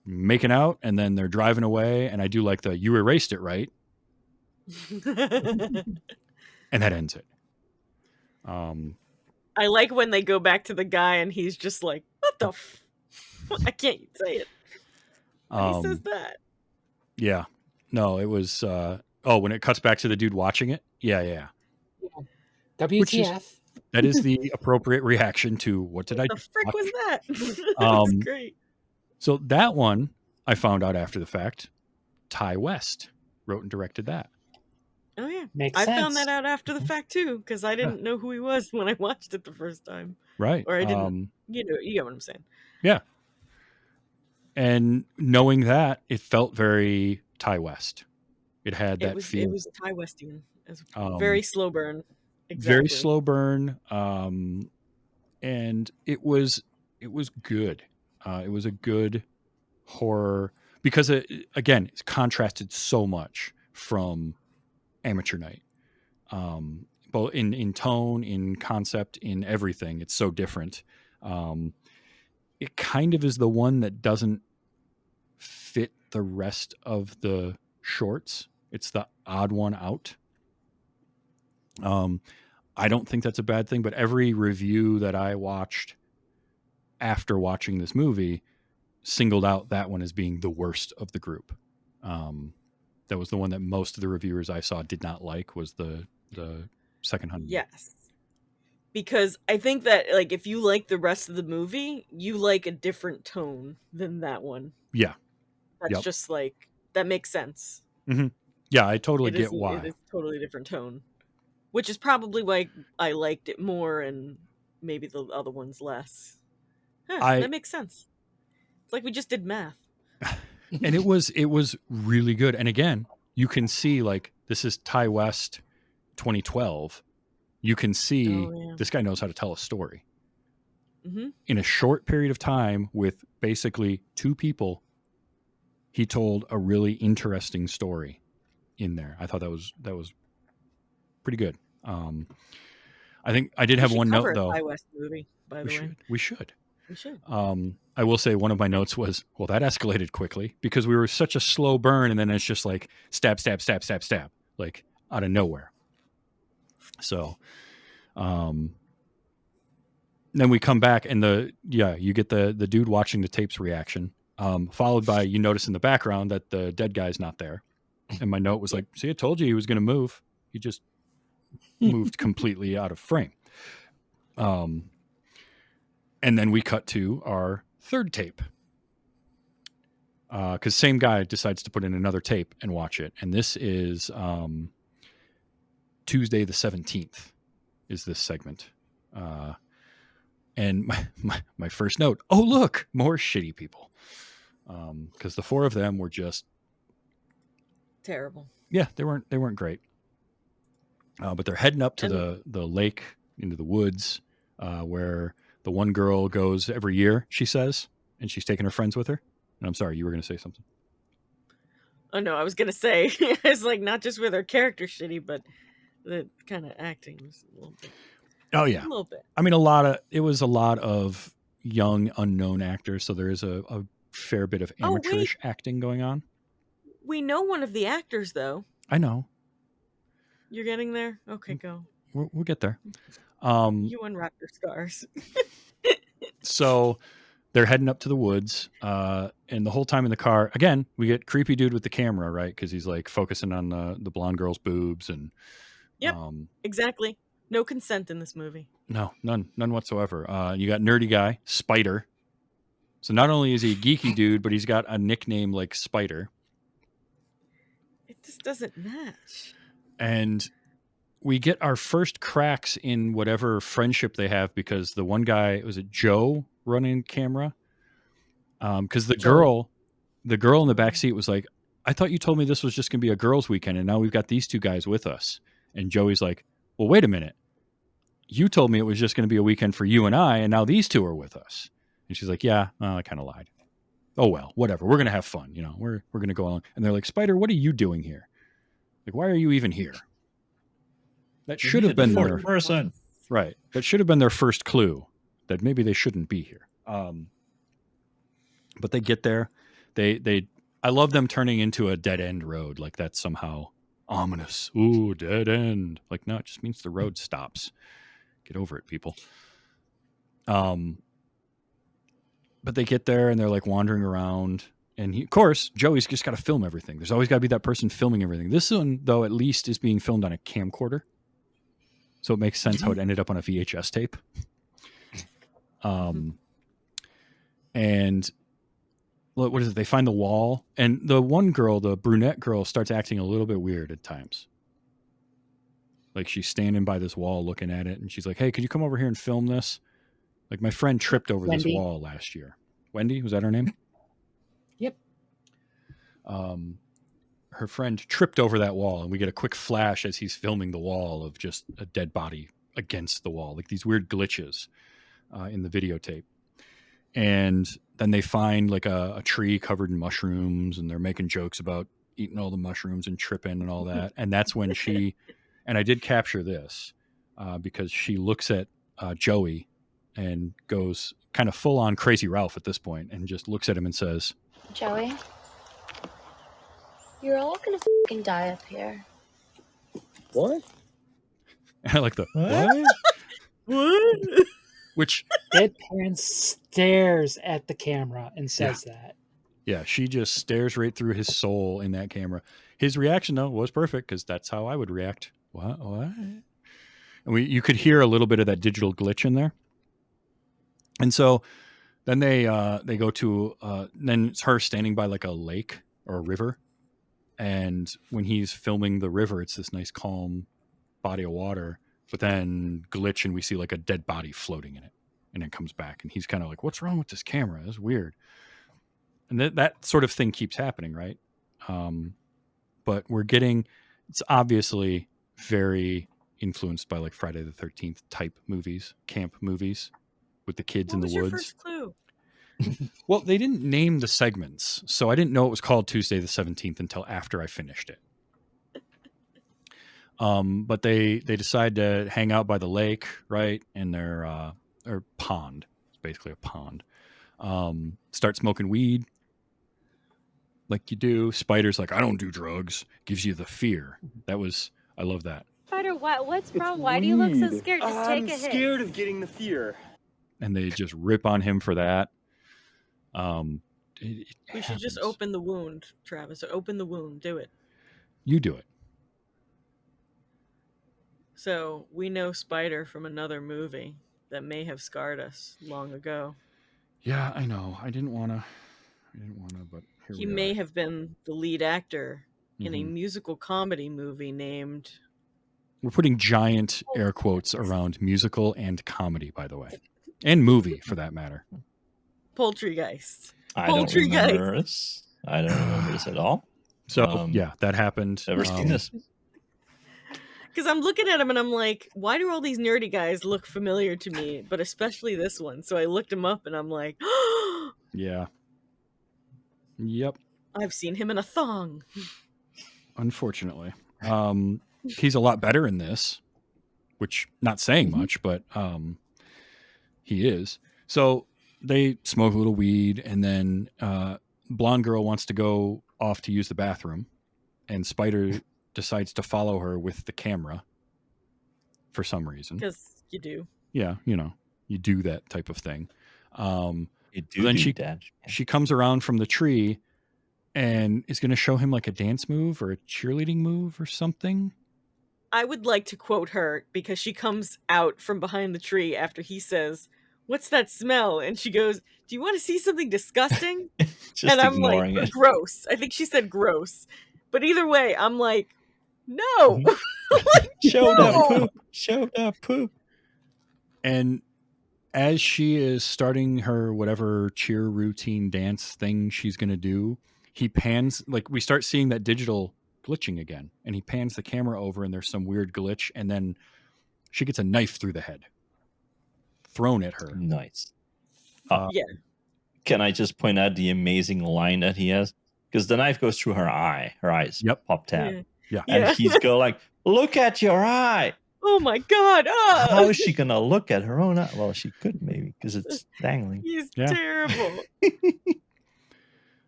making out, and then they're driving away. And I do like you erased it, right? And that ends it. I like when they go back to the guy and he's just like, "What the? I can't say it." When he says that. Yeah. No, it was. When it cuts back to the dude watching it. Yeah. WTF? That is the appropriate reaction to what did I The just frick watch? was that? That was great. So that one I found out after the fact. Ty West wrote and directed that. Oh yeah, Makes I sense. found that out after the fact too, because I didn't know who he was when I watched it the first time. Right. Or I didn't. You get what I'm saying. Yeah. And knowing that, it felt very Ty West. It had that feel. It was Ty Westian. It was very slow burn. Exactly. Very slow burn. And it was good. It was a good horror because again, it's contrasted so much from Amateur Night. Both in tone, in concept, in everything. It's so different. It kind of is the one that doesn't fit the rest of the shorts. It's the odd one out. I don't think that's a bad thing, but every review that I watched after watching this movie singled out that one as being the worst of the group. That was the one that most of the reviewers I saw did not like, was the second 100. Yes. Because I think that like if you like the rest of the movie, you like a different tone than that one. Yeah. That's just like, that makes sense. Mm-hmm. Yeah, I totally get why. It is a totally different tone. Which is probably why I liked it more and maybe the other ones less. That makes sense. It's like we just did math. And it was really good. And again, you can see like this is Ty West 2012. You can see this guy knows how to tell a story. Mm-hmm. In a short period of time with basically two people, he told a really interesting story in there. I thought that was pretty good. I think I did have one note though. Ty West movie, by the way. We should. I will say one of my notes was, well, that escalated quickly because we were such a slow burn, and then it's just like stab, stab, stab, stab, stab, like out of nowhere. So, then we come back and you get the dude watching the tapes reaction, followed by, you notice in the background that the dead guy's not there. And my note was like, see, I told you he was going to move. He just moved completely out of frame. And then we cut to our third tape. Because same guy decides to put in another tape and watch it. And this is Tuesday the 17th is this segment. And my first note, oh, look, more shitty people. Because the four of them were just terrible. Yeah, they weren't great. But they're heading up to the lake, into the woods, where the one girl goes every year, she says, and she's taking her friends with her. And I'm sorry, you were going to say something. Oh, no, I was going to say, it's like not just with her character shitty, but the kind of acting was a little bit. Oh, yeah. A little bit. I mean, it was a lot of young, unknown actors, so there is a fair bit of amateurish acting going on. We know one of the actors, though. I know. You're getting there? Okay, go. We'll get there. You unwrap your scars. So they're heading up to the woods, and the whole time in the car, again, we get creepy dude with the camera, right? Because he's like focusing on the blonde girl's boobs and. Yep. Exactly. No consent in this movie. No, none whatsoever. You got nerdy guy Spider. So not only is he a geeky dude, but he's got a nickname like Spider. It just doesn't match. And we get our first cracks in whatever friendship they have, because the one guy, was it Joe running camera? Because the girl in the back seat was like, I thought you told me this was just going to be a girls' weekend, and now we've got these two guys with us. And Joey's like, well, wait a minute. You told me it was just going to be a weekend for you and I, and now these two are with us. And she's like, yeah, I kind of lied. Oh, well, whatever. We're going to have fun. You know, we're going to go along. And they're like, Spider, what are you doing here? Like, why are you even here? That should have been their person. Right. That should have been their first clue that maybe they shouldn't be here. But they get there. I love them turning into a dead end road. Like that's somehow ominous. Ooh, dead end. Like, no, it just means the road stops. Get over it, people. But they get there and they're like wandering around. And of course, Joey's just got to film everything. There's always got to be that person filming everything. This one, though, at least is being filmed on a camcorder. So it makes sense how it ended up on a VHS tape. And what is it? They find the wall. And the one girl, the brunette girl, starts acting a little bit weird at times. Like she's standing by this wall looking at it. And she's like, hey, could you come over here and film this? Like my friend tripped over this wall last year. Wendy, was that her name? Yep. Her friend tripped over that wall, and we get a quick flash as he's filming the wall of just a dead body against the wall, like these weird glitches in the videotape. And then they find like a tree covered in mushrooms, and they're making jokes about eating all the mushrooms and tripping and all that. And that's when she, and I did capture this because she looks at Joey and goes kind of full on Crazy Ralph at this point and just looks at him and says, Joey, you're all gonna fucking die up here. What? I like the what? What? Which Deadpan stares at the camera and says that. Yeah, she just stares right through his soul in that camera. His reaction, though, was perfect because that's how I would react. What? And you could hear a little bit of that digital glitch in there. And so then they go to then it's her standing by like a lake or a river. And when he's filming the river, it's this nice calm body of water. But then glitch and we see like a dead body floating in it. And it comes back. And he's kind of like, what's wrong with this camera? That's weird. And that sort of thing keeps happening, right? But it's obviously very influenced by like Friday the 13th type movies, camp movies with the kids in the woods. What was your first clue? Well, they didn't name the segments, so I didn't know it was called Tuesday the 17th until after I finished it. But they decide to hang out by the lake, right? And their or pond. It's basically a pond. Start smoking weed. Like you do. Spider's like, I don't do drugs. Gives you the fear. I love that. Spider, what's wrong? Why do you look so scared? Just take a hit. I'm scared of getting the fear. And they just rip on him for that. We should just open the wound, Travis. Open the wound. Do it. You do it. So we know Spider from another movie that may have scarred us long ago. Yeah, I know. I didn't want to, but here he we are. may have been the lead actor in a musical comedy movie named... We're putting giant air quotes around musical and comedy, by the way. And movie, for that matter. Poultrygeist. I don't remember this at all. So, yeah, that happened. Never seen this. Because I'm looking at him and I'm like, why do all these nerdy guys look familiar to me? But especially this one. So I looked him up and I'm like, yeah. Yep. I've seen him in a thong. Unfortunately. He's a lot better in this, which not saying much, but he is. So they smoke a little weed, and then blonde girl wants to go off to use the bathroom, and Spider decides to follow her with the camera for some reason. Because you do. Yeah, you do that type of thing. You do then that. She comes around from the tree and is going to show him like a dance move or a cheerleading move or something. I would like to quote her because she comes out from behind the tree after he says, "What's that smell?" And she goes, "Do you want to see something disgusting?" Just and I'm ignoring like, it. gross. I think she said gross. But either way, I'm like, no. Like, Showed up poop. Showed up poop. And as she is starting her whatever cheer routine dance thing she's going to do, he pans, like we start seeing that digital glitching again, and he pans the camera over and there's some weird glitch, and then she gets a knife through the head thrown at her. Nice. Yeah. Can I just point out the amazing line that he has? Because the knife goes through her eye. Her eyes pop tab. Yeah. And he's go like, look at your eye. Oh my God. Oh. How is she going to look at her own eye? Well, she could maybe because it's dangling. He's terrible.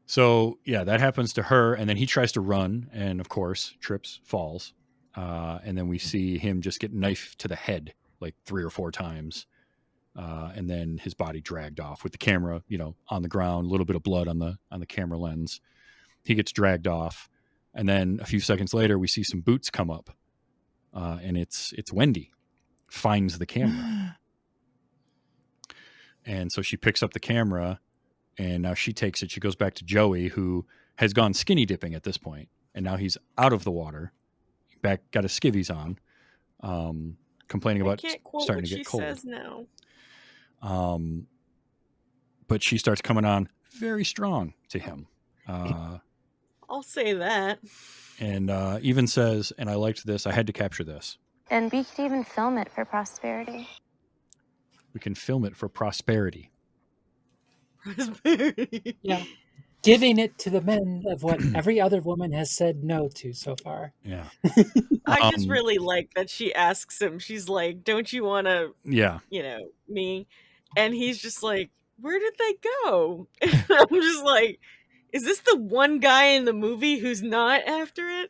So, yeah, that happens to her. And then he tries to run and, of course, trips, falls. And then we see him just get knifed to the head like 3 or 4 times. And then his body dragged off with the camera, on the ground, a little bit of blood on the camera lens. He gets dragged off. And then a few seconds later, we see some boots come up. And it's Wendy finds the camera. And so she picks up the camera and now she takes it. She goes back to Joey, who has gone skinny dipping at this point. And now he's out of the water, got his skivvies on, complaining about starting to get cold. Says now. But she starts coming on very strong to him. I'll say that. And even says, and I liked this, I had to capture this. And we could even film it for prosperity. We can film it for prosperity. Prosperity. Yeah. Giving it to the men of what every other woman has said no to so far. Yeah. I just really like that she asks him, she's like, don't you want to, me? And he's just like, where did they go? And I'm just like, is this the one guy in the movie who's not after it?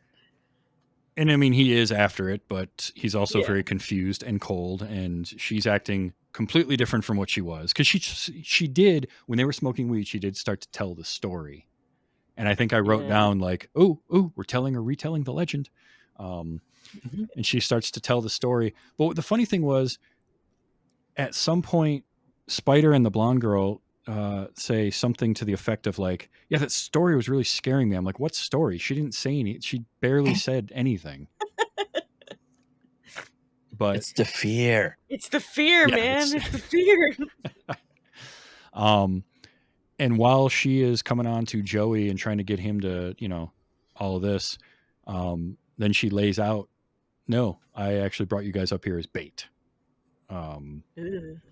And I mean, he is after it, but he's also very confused and cold, and she's acting completely different from what she was. Because she did, when they were smoking weed, she did start to tell the story. And I think I wrote down like, we're retelling the legend. And she starts to tell the story. But the funny thing was, at some point, Spider and the blonde girl say something to the effect of like, yeah, that story was really scaring me. I'm like, what story? She didn't say anything. She barely said anything. But it's the fear. It's the fear, man. It's the fear. And while she is coming on to Joey and trying to get him to, all of this, then she lays out, no, I actually brought you guys up here as bait. And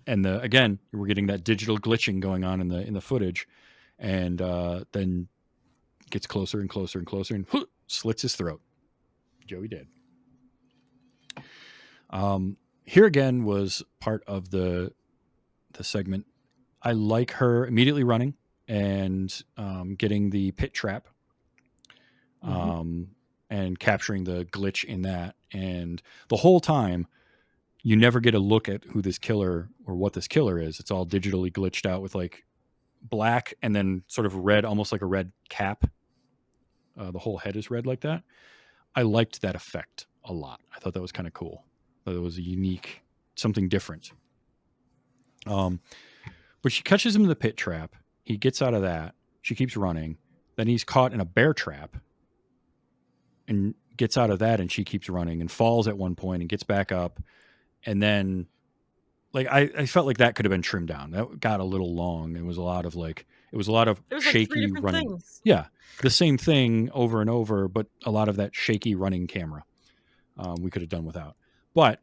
again, we're getting that digital glitching going on in the footage, and then gets closer and closer and closer and slits his throat. Joey did. Here again was part of the segment. I like her immediately running and getting the pit trap, and capturing the glitch in that. And the whole time, you never get a look at who this killer or what this killer is. It's all digitally glitched out with like black and then sort of red, almost like a red cap. The whole head is red like that. I liked that effect a lot. I thought that was kind of cool. That it was a unique, something different. But she catches him in the pit trap. He gets out of that. She keeps running. Then he's caught in a bear trap and gets out of that, and she keeps running and falls at one point and gets back up. And then, like, I felt like that could have been trimmed down. That got a little long. It was a lot of shaky like running. Things. Yeah, the same thing over and over, but a lot of that shaky running camera. We could have done without. But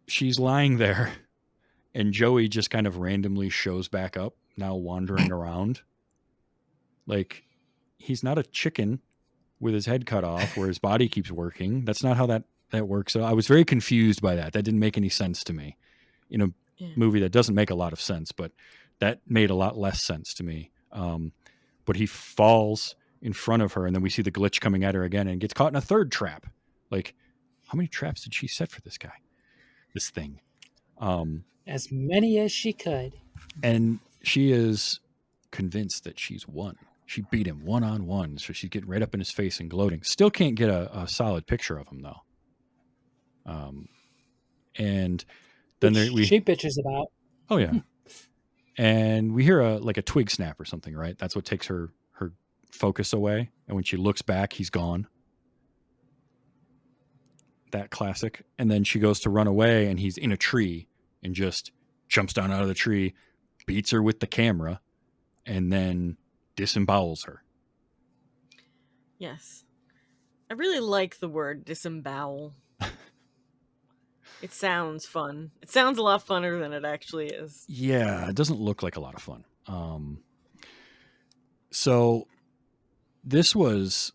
she's lying there, and Joey just kind of randomly shows back up, now wandering around. Like, he's not a chicken with his head cut off where his body keeps working. That's not how that works. So I was very confused by that. That didn't make any sense to me. In a movie that doesn't make a lot of sense, but that made a lot less sense to me. But he falls in front of her, and then we see the glitch coming at her again and gets caught in a third trap. Like, how many traps did she set for this guy? This thing. As many as she could. And she is convinced that she's won. She beat him 1-on-1. So she's getting right up in his face and gloating. Still can't get a solid picture of him, though. And then she bitches about. Oh, yeah. And we hear a twig snap or something, right? That's what takes her focus away. And when she looks back, he's gone. That classic. And then she goes to run away, and he's in a tree and just jumps down out of the tree, beats her with the camera, and then disembowels her. Yes. I really like the word disembowel. It sounds fun. It sounds a lot funner than it actually is. Yeah, it doesn't look like a lot of fun. So this was,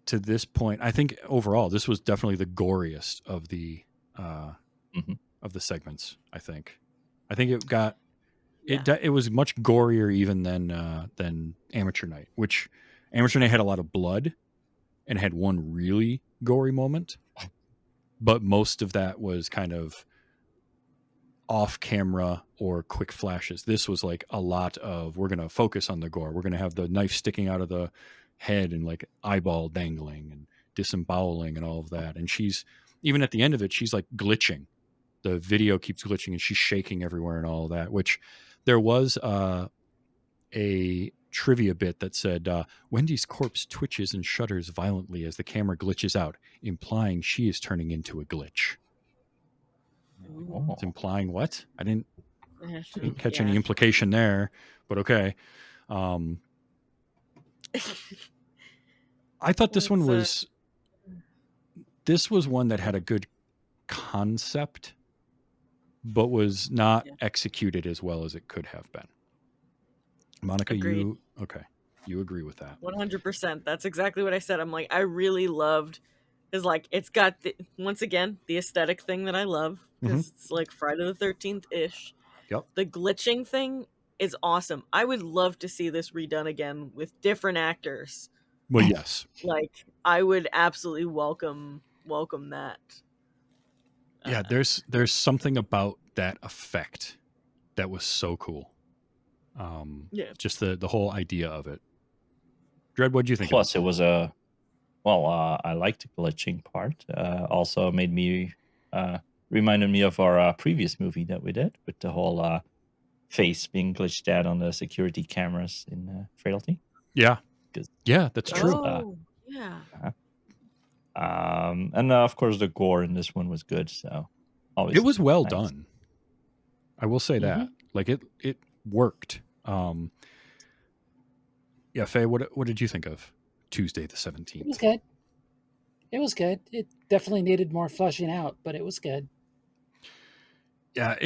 to this point, I think overall this was definitely the goriest of the segments. I think it got it was much gorier even than Amateur Night, which Amateur Night had a lot of blood and had one really gory moment, but most of that was kind of off camera or quick flashes. This was like a lot of, we're going to focus on the gore. We're going to have the knife sticking out of the head and like eyeball dangling and disemboweling and all of that. And she's, even at the end of it, she's like glitching. The video keeps glitching and she's shaking everywhere and all of that, which there was a trivia bit that said, Wendy's corpse twitches and shudders violently as the camera glitches out, implying she is turning into a glitch. It's implying what? I didn't catch any implication there, but okay. I thought this one was one that had a good concept, but was not executed as well as it could have been. Monica, Agreed. you agree with that? 100%. That's exactly what I said. I'm like, I really loved, is like, it's got once again the aesthetic thing that I love, because it's like Friday the 13th ish. Yep. The glitching thing is awesome. I would love to see this redone again with different actors. Well, yes. Like, I would absolutely welcome that. Yeah, there's something about that effect that was so cool. Just the whole idea of it. Dread, what do you think? Plus, it was I liked the glitching part. Also made me reminded me of our previous movie that we did with the whole face being glitched out on the security cameras in Frailty. Yeah, that's true. And of course, the gore in this one was good. So it was well done. I will say that, like it worked. Yeah, Faye, what did you think of Tuesday the 17th? It was good. It definitely needed more fleshing out, but it was good. Yeah,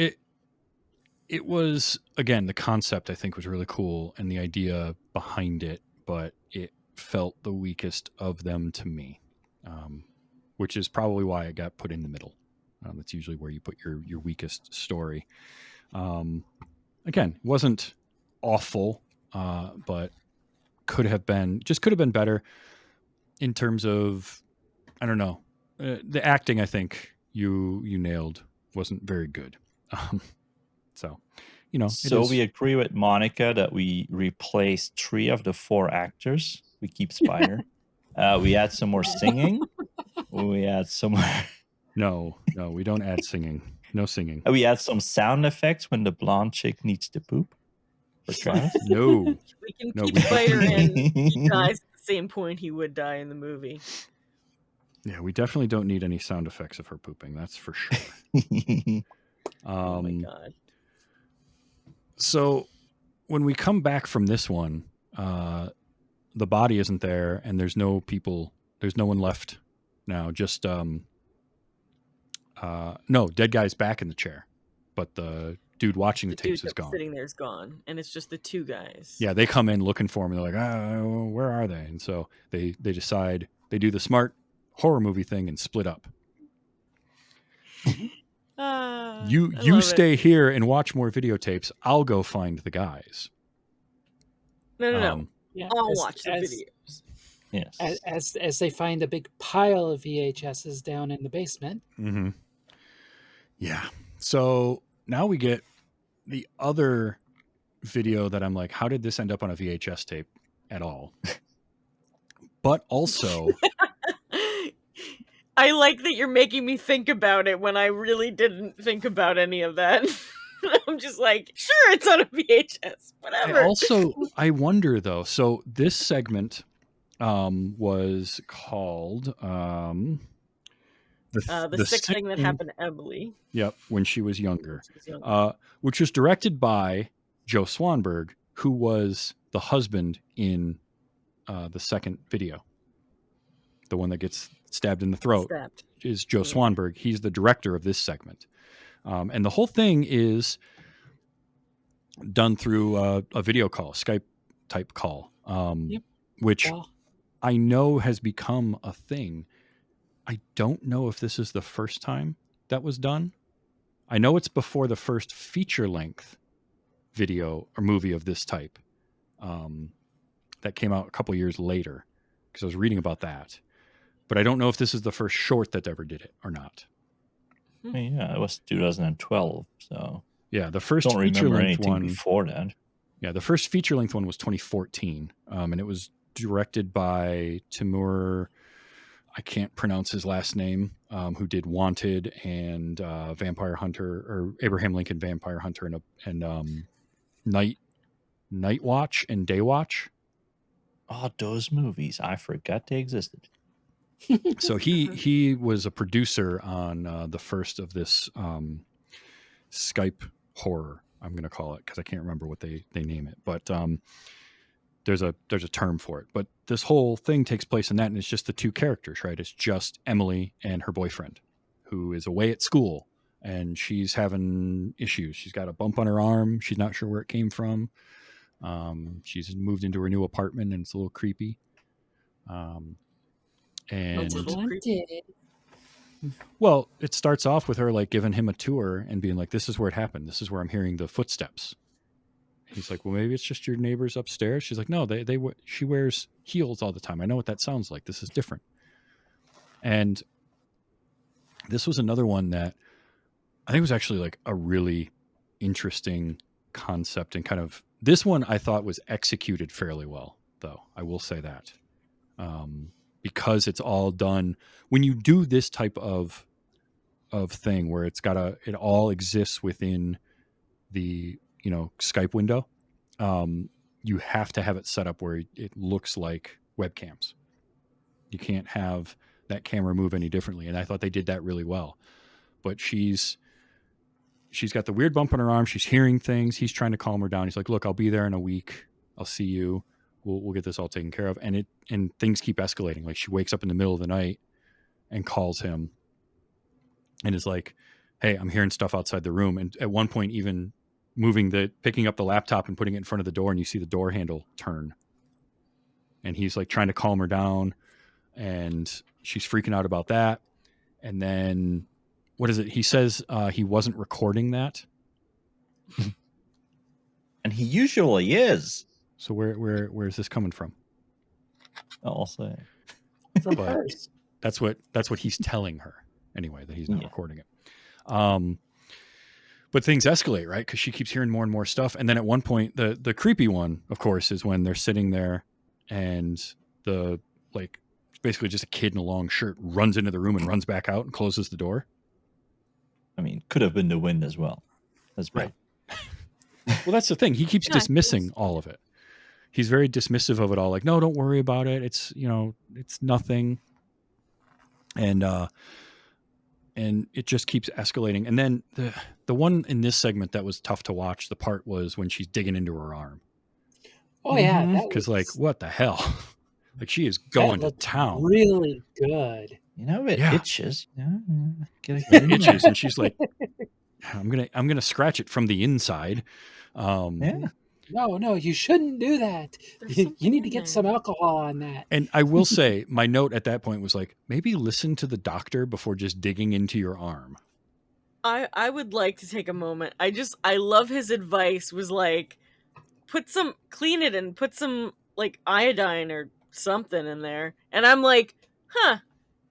it was, again, the concept I think was really cool and the idea behind it, but it felt the weakest of them to me, which is probably why it got put in the middle. That's usually where you put your weakest story. Again, wasn't awful, but could have been better in terms of, I don't know, the acting. I think you nailed, wasn't very good. So, So we agree with Monica that we replaced 3 of the 4 actors. We keep Spider. We add some more singing. We add some more. No, we don't add singing. No singing. We add some sound effects when the blonde chick needs to poop. For Travis? No. We can keep Spider in. He dies at the same point he would die in the movie. Yeah, we definitely don't need any sound effects of her pooping. That's for sure. Oh my God. So when we come back from this one, the body isn't there and there's no one left now. Just, no, dead guy's back in the chair, but the dude watching the tapes is gone. Sitting there is gone, and it's just the 2 guys. Yeah, they come in looking for him and they're like, where are they? And so they decide, they do the smart horror movie thing and split up. You stay here and watch more videotapes. I'll go find the guys. No. Yeah, I'll watch the videos. Yes. As they find a big pile of VHSs down in the basement. Mm-hmm. Yeah. So now we get the other video that I'm like, how did this end up on a VHS tape at all? But also, I like that you're making me think about it when I really didn't think about any of that. I'm just like, sure, it's on a VHS, whatever. I wonder though. So this segment was called the sick thing that happened to Emily. Yep, when she was younger. Which was directed by Joe Swanberg, who was the husband in the second video, the one that gets stabbed in the throat, Stabbed. is Joe Yeah. Swanberg. He's the director of this segment. And the whole thing is done through a video call, Skype type call, Yep. which Well, I know has become a thing. I don't know if this is the first time that was done. I know it's before the first feature length video or movie of this type that came out a couple years later, because I was reading about that. But I don't know if this is the first short that ever did it or not. I mean, yeah, it was 2012, so Yeah, the first don't feature remember length anything one. before that. Yeah, the first feature length one was 2014, and it was directed by Timur. I can't pronounce his last name. Who did Wanted and Vampire Hunter, or Abraham Lincoln Vampire Hunter, and Night Watch and Day Watch. Oh, those movies! I forgot they existed. So he was a producer on the first of this Skype horror, I'm going to call it, because I can't remember what they name it, but there's a term for it. But this whole thing takes place in that, and it's just the two characters, right? It's just Emily and her boyfriend, who is away at school, and she's having issues. She's got a bump on her arm. She's not sure where it came from. She's moved into her new apartment, and it's a little creepy. And haunted. well, it starts off with her like giving him a tour and being like, "This is where it happened. This is where I'm hearing the footsteps." He's like, "Well, maybe it's just your neighbors upstairs." She's like, "No, she wears heels all the time. I know what that sounds like. This is different." And this was another one that I think was actually like a really interesting concept, and kind of this one I thought was executed fairly well, though. I will say that. Because it's all done when you do this type of thing where it all exists within the Skype window. You have to have it set up where it looks like webcams. You can't have that camera move any differently, and I thought they did that really well. But she's got the weird bump on her arm. She's hearing things. He's trying to calm her down. He's like, "Look, I'll be there in a week. I'll see you. We'll get this all taken care of." And things keep escalating. Like she wakes up in the middle of the night and calls him and is like, "Hey, I'm hearing stuff outside the room." And at one point, even picking up the laptop and putting it in front of the door, and you see the door handle turn. And he's like trying to calm her down, and she's freaking out about that. And then what is it? He says he wasn't recording that. And he usually is. So where is this coming from? I'll say. From But hers. that's what he's telling her anyway, that he's not Yeah. recording it. But things escalate, right? Because she keeps hearing more and more stuff. And then at one point, the creepy one, of course, is when they're sitting there and basically just a kid in a long shirt runs into the room and runs back out and closes the door. I mean, could have been the wind as well. That's Right. Well, that's the thing. He keeps dismissing all of it. He's very dismissive of it all. Like, no, don't worry about it. It's nothing. And it just keeps escalating. And then the one in this segment that was tough to watch, the part was when she's digging into her arm. Oh yeah, Because what the hell? Like she is going to town. Really good. It itches. It itches, and she's like, I'm gonna scratch it from the inside. No, you shouldn't do that. You need to get some alcohol on that. And I will say, my note at that point was like, maybe listen to the doctor before just digging into your arm. I would like to take a moment. I love his advice was like, clean it and put some like iodine or something in there. And I'm like,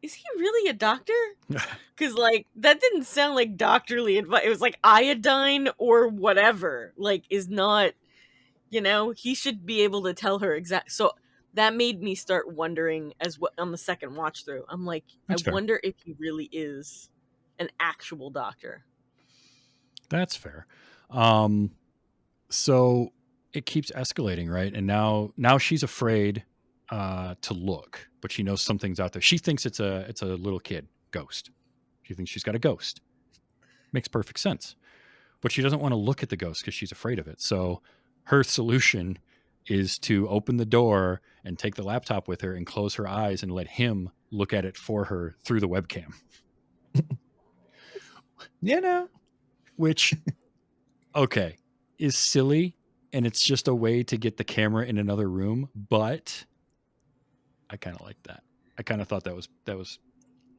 is he really a doctor? Because like that didn't sound like doctorly advice. It was like iodine or whatever. Like is not, he should be able to tell her exact. So that made me start wondering on the second watch through. I'm like, That's fair. wonder if he really is an actual doctor. That's fair. So it keeps escalating, right? And now she's afraid to look, but she knows something's out there. She thinks it's a little kid ghost. She thinks she's got a ghost. Makes perfect sense. But she doesn't want to look at the ghost because she's afraid of it. So her solution is to open the door and take the laptop with her and close her eyes and let him look at it for her through the webcam. You know, Which, okay, is silly, and it's just a way to get the camera in another room, but I kind of like that. I kind of thought that was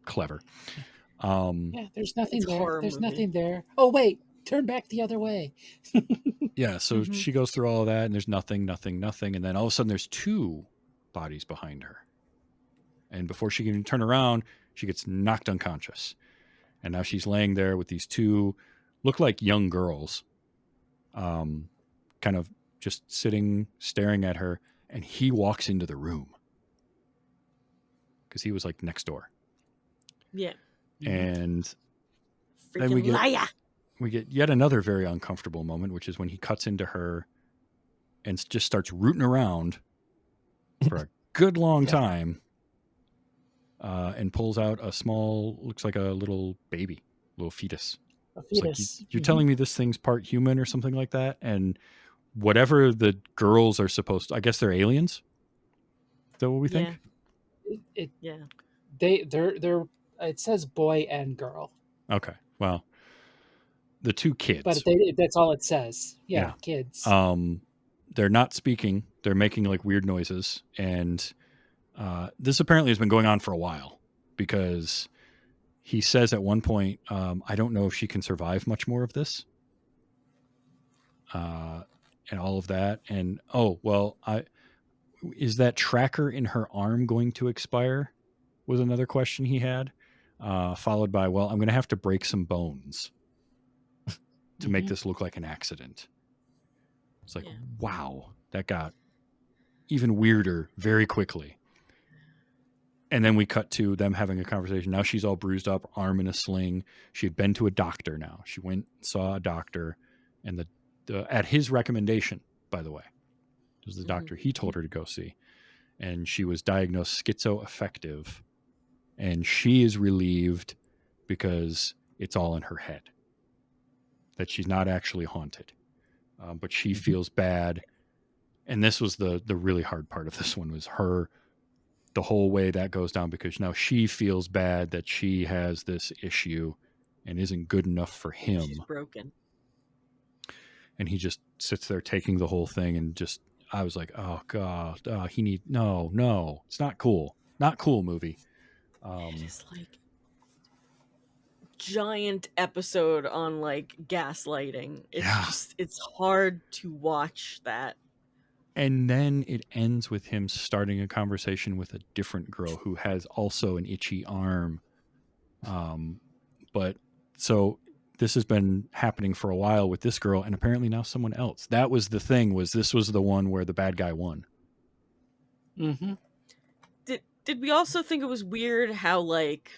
clever. Yeah, there's nothing It's a there. horror There's movie. nothing there. Oh wait, turn back the other way. Yeah, so she goes through all of that, and there's nothing, and then all of a sudden there's two bodies behind her. And before she can turn around, she gets knocked unconscious. And now she's laying there with these two, look like young girls, kind of just sitting, staring at her. And he walks into the room because he was like next door. Yeah. And Freaking then liar. we get yet another very uncomfortable moment, which is when he cuts into her and just starts rooting around for a good long time, and pulls out a small, looks like a little baby, little fetus. A It's like, fetus. you're telling me this thing's part human or something like that? And whatever the girls are supposed to, I guess they're aliens? Is that what we think? Yeah. They're it says boy and girl, Okay. Well, the two kids. but that's all it says. Yeah, kids. They're not speaking. They're making like weird noises. And this apparently has been going on for a while because he says at one point, I don't know if she can survive much more of this. And all of that. And, is that tracker in her arm going to expire? Was another question he had. Followed by, well, I'm going to have to break some bones to make this look like an accident. It's like, wow, that got even weirder very quickly. And then we cut to them having a conversation. Now she's all bruised up, arm in a sling. She had been to a doctor now. She went, saw a doctor, and at his recommendation, by the way, it was the doctor he told her to go see. And she was diagnosed schizoaffective. And she is relieved because it's all in her head, that she's not actually haunted. But she feels bad. And this was the really hard part of this one, was her, the whole way that goes down, because now she feels bad that she has this issue and isn't good enough for him. She's broken. And he just sits there taking the whole thing, and just, I was like, oh God, no, it's not cool. Not cool movie. It's like giant episode on like gaslighting. It's hard to watch that. And then it ends with him starting a conversation with a different girl who has also an itchy arm. But so this has been happening for a while with this girl, and apparently now someone else. That was the thing, was this was the one where the bad guy won. Mm-hmm. Did we also think it was weird how like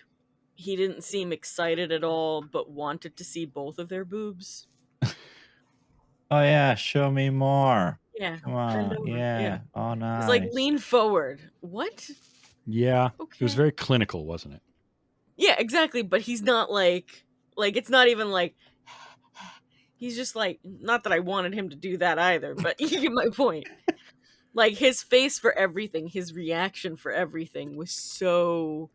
he didn't seem excited at all, but wanted to see both of their boobs? Oh yeah, show me more. Yeah. Come on. Yeah. Oh nice. It's like, lean forward. What? Yeah. Okay. It was very clinical, wasn't it? Yeah, exactly. But he's not like it's not even like, he's just like, not that I wanted him to do that either, but you get my point. Like his face for everything, his reaction for everything was so,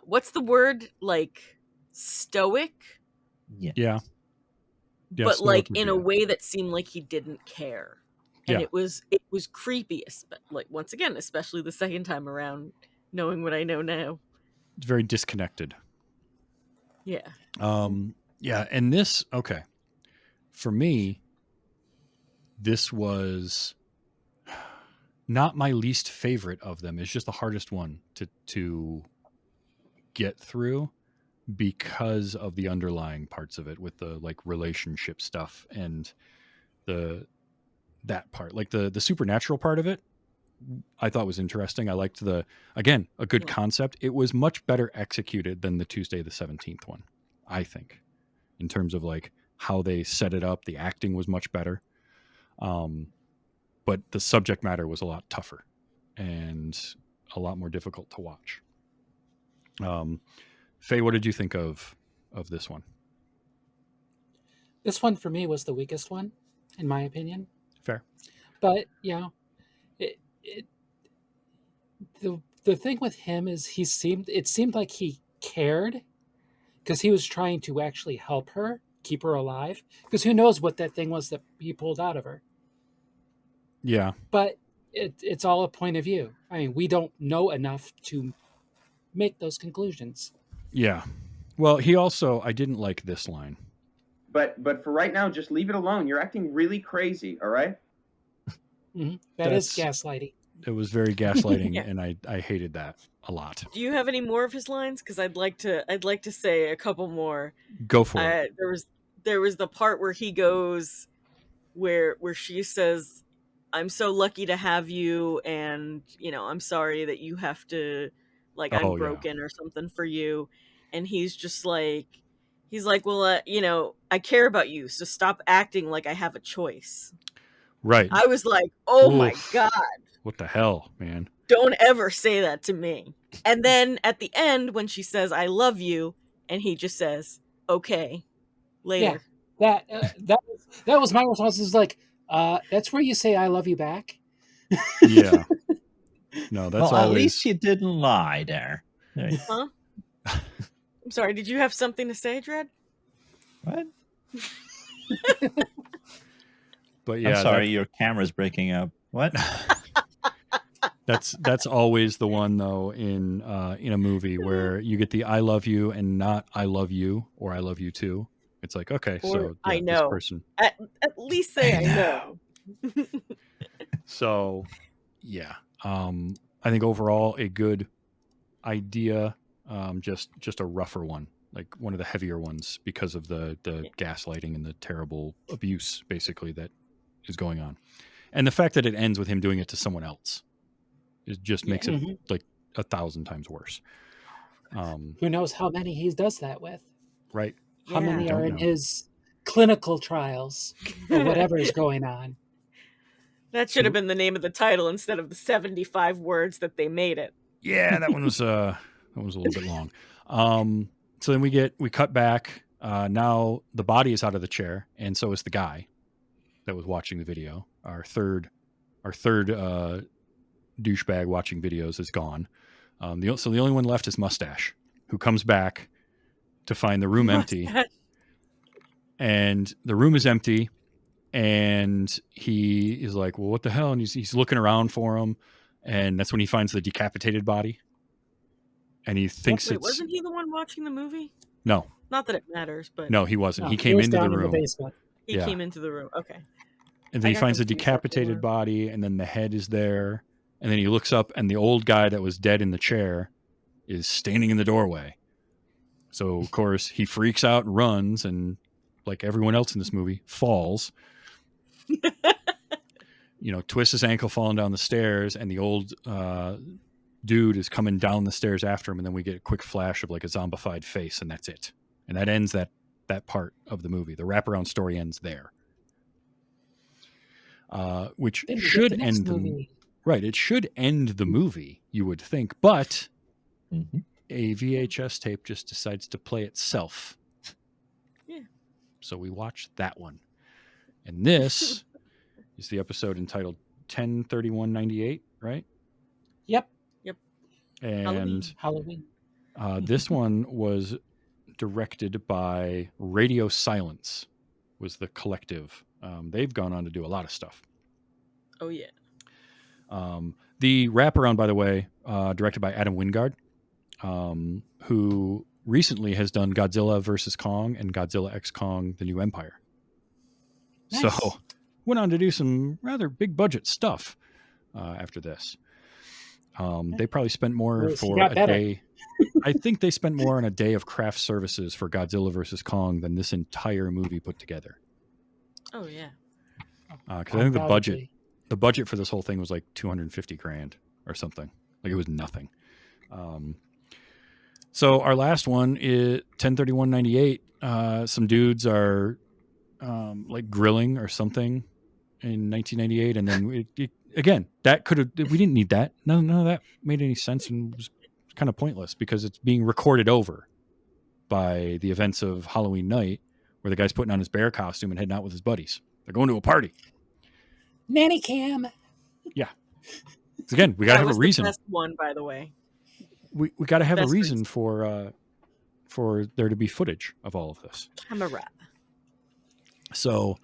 what's the word? Like stoic? Yeah. But like in a way that seemed like he didn't care. And it was creepy, like once again, especially the second time around, knowing what I know now. It's very disconnected. Yeah. Yeah, and this, okay. For me, this was not my least favorite of them. It's just the hardest one to get through because of the underlying parts of it, with the like relationship stuff and that part. Like the supernatural part of it, I thought was interesting. I liked a good concept. It was much better executed than the Tuesday the 17th one, I think, in terms of like how they set it up. The acting was much better. But the subject matter was a lot tougher and a lot more difficult to watch. Faye, what did you think of this one? This one for me was the weakest one. in my opinion. Fair. But it, the thing with him is it seemed like he cared because he was trying to actually help her keep her alive. Because who knows what that thing was that he pulled out of her. Yeah. But it's all a point of view. I mean, we don't know enough to make those conclusions. Yeah. Well, I didn't like this line. But for right now, just leave it alone. You're acting really crazy, all right? Mm-hmm. That's gaslighting. It was very gaslighting, and I hated that a lot. Do you have any more of his lines? Because I'd like to say a couple more. Go for it. There was the part where he goes, where she says, "I'm so lucky to have you, and I'm sorry that you have to, like, I'm broken or something for you," and he's like, well, I care about you, so stop acting like I have a choice. Right. I was like, oh my God. What the hell, man? Don't ever say that to me. And then at the end, when she says, I love you, and he just says, okay, later. Yeah, that was my response. Is like, that's where you say I love you back. Yeah. No, that's at least you didn't lie there. Huh? I'm sorry, did you have something to say, Dredd? What? But yeah, I'm sorry, your camera's breaking up. What? That's always the one though in a movie where you get the I love you and not I love you or I love you too. It's like, okay, Or, so I know. this person. At least say I know. So yeah. I think overall a good idea, just a rougher one, like one of the heavier ones because of the gaslighting and the terrible abuse basically that is going on. And the fact that it ends with him doing it to someone else, it just makes it like 1,000 times worse. Who knows how many he does that with? Right. How many are in his clinical trials or whatever is going on? That should have been the name of the title instead of the 75 words that they made it. Yeah, that one was a little bit long. So then we cut back. Now the body is out of the chair, and so is the guy that was watching the video. Our third douchebag watching videos is gone. So the only one left is Mustache, who comes back to find the room empty. And the room is empty, and he is like, well, what the hell? And he's looking around for him, and that's when he finds the decapitated body. And he thinks wasn't he the one watching the movie? No. Not that it matters, but... No, he wasn't. He came into the room. He came into the room, okay. And then he finds a decapitated body, and then the head is there. And then he looks up, and the old guy that was dead in the chair is standing in the doorway. So, of course, he freaks out and runs, and like everyone else in this movie, falls. Twists his ankle falling down the stairs, and the old dude is coming down the stairs after him, and then we get a quick flash of like a zombified face, and that's it. And that ends that part of the movie. The wraparound story ends there. Which should end the movie. Right, it should end the movie, you would think, but a VHS tape just decides to play itself. Yeah. So we watched that one. And this is the episode entitled 10/31/98, right? Yep. And Halloween. This one was directed by Radio Silence, was the collective. They've gone on to do a lot of stuff. Oh, yeah. The wraparound, by the way, directed by Adam Wingard, who recently has done Godzilla vs. Kong and Godzilla x Kong: The New Empire. Nice. So went on to do some rather big budget stuff after this. They probably spent more for a day. I think they spent more on a day of craft services for Godzilla vs. Kong than this entire movie put together. Oh, yeah. Because I think the budget for this whole thing was like $250,000 or something. Like it was nothing. So our last one is 10/31/98. Some dudes are like grilling or something in 1998, and then again, we didn't need that. None of that made any sense and was kind of pointless because it's being recorded over by the events of Halloween night, where the guy's putting on his bear costume and heading out with his buddies. They're going to a party. Nanny cam. Yeah. Again, we got to have a reason. The best one, by the way. We got to have a Best reason reason. for there to be footage of all of this. Camera. So,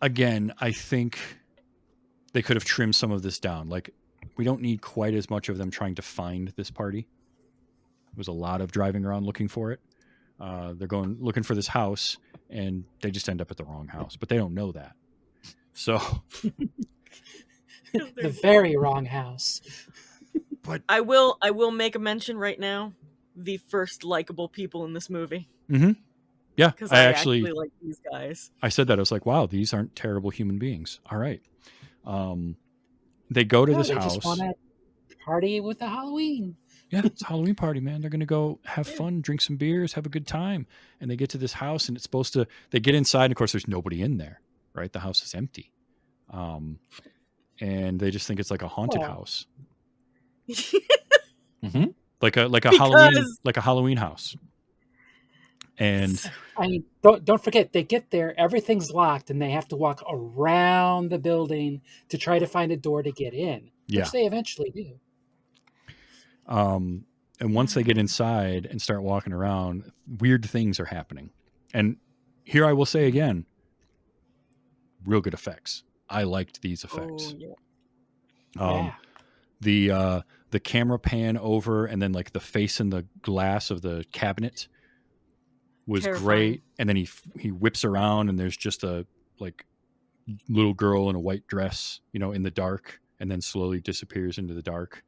again, I think they could have trimmed some of this down. Like, we don't need quite as much of them trying to find this party. There was a lot of driving around looking for it. They're going looking for this house, and they just end up at the wrong house, but they don't know that. So, The very wrong house. but I will make a mention right now. The first likable people in this movie. mm-hmm. Yeah, Because I actually like these guys. I said that. I was like, wow, these aren't terrible human beings. All right. They go to this They house. just want to party with the Halloween. Yeah, it's a Halloween party, man. They're going to go have fun, drink some beers, have a good time. And they get to this house, and it's supposed to, they get inside, and of course, there's nobody in there, right? The house is empty. And they just think it's like a haunted house. Mm-hmm. Like a Halloween house. And I mean, don't forget, they get there, everything's locked, and they have to walk around the building to try to find a door to get in, which they eventually do. And once they get inside and start walking around, weird things are happening. And here I will say again, real good effects. I liked these effects. Oh, yeah. The camera pan over and then like the face in the glass of the cabinet was terrifying. Great. And then he whips around and there's just a like little girl in a white dress, in the dark, and then slowly disappears into the dark.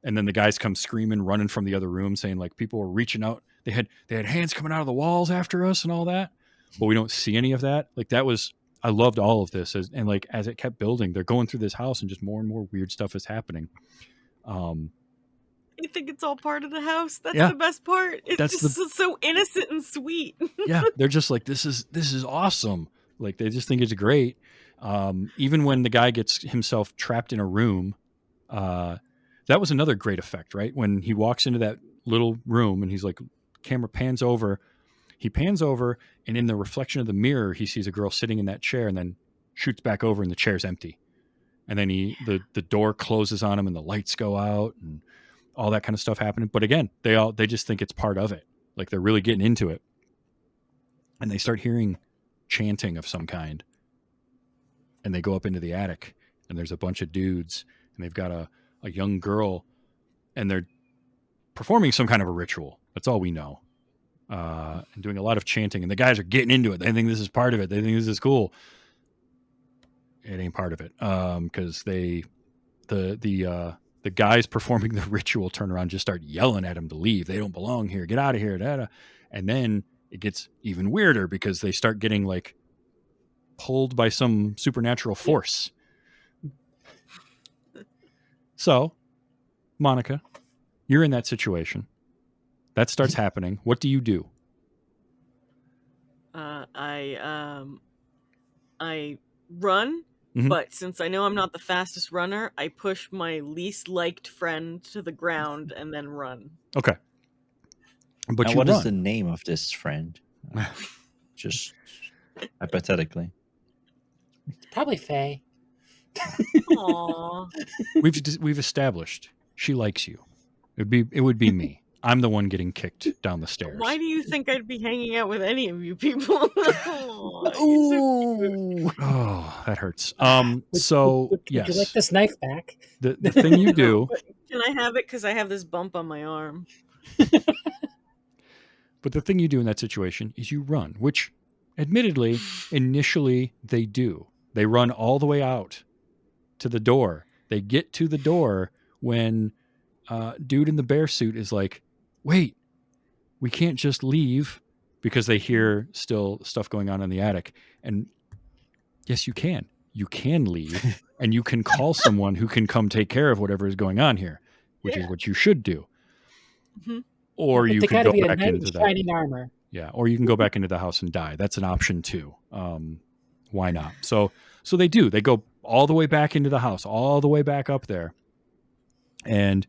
And then the guys come screaming, running from the other room, saying like people were reaching out. They had hands coming out of the walls after us and all that. But we don't see any of that. Like I loved all of this. And like, as it kept building, they're going through this house and just more and more weird stuff is happening. You think it's all part of the house? That's the best part. It's just so innocent and sweet. Yeah. They're just like, this is awesome. Like they just think it's great. Even when the guy gets himself trapped in a room, that was another great effect, right? When he walks into that little room and he's like, camera pans over, he pans over, and in the reflection of the mirror, he sees a girl sitting in that chair and then shoots back over and the chair's empty. And then the door closes on him and the lights go out and all that kind of stuff happening. But again, they just think it's part of it. Like they're really getting into it. And they start hearing chanting of some kind. And they go up into the attic and there's a bunch of dudes and they've got a young girl and they're performing some kind of a ritual. That's all we know. And doing a lot of chanting, and the guys are getting into it. They think this is part of it. They think this is cool. It ain't part of it. Because the guys performing the ritual turn around, just start yelling at him to leave. They don't belong here. Get out of here. Da-da. And then it gets even weirder because they start getting like pulled by some supernatural force. So, Monica, you're in that situation. That starts happening. What do you do? I run, Mhm. but since I know I'm not the fastest runner, I push my least liked friend to the ground and then run. Okay. But what run. is the name of this friend? Just hypothetically. Probably Faye. Aww. We've established she likes you. It would be me. I'm the one getting kicked down the stairs. Why do you think I'd be hanging out with any of you people? Ooh. Oh, that hurts. So would yes, you like this knife back? the thing you do. Can I have it? Because I have this bump on my arm. But the thing you do in that situation is you run, which admittedly, initially they do. They run all the way out to the door. They get to the door when dude in the bear suit is like, wait, we can't just leave, because they hear still stuff going on in the attic. And yes, you can. You can leave and you can call someone who can come take care of whatever is going on here, which is what you should do. Mm-hmm. Or you could go back into the shining armor. Yeah, or you can go back into the house and die. That's an option too. Why not? So they do. They go all the way back into the house, all the way back up there, and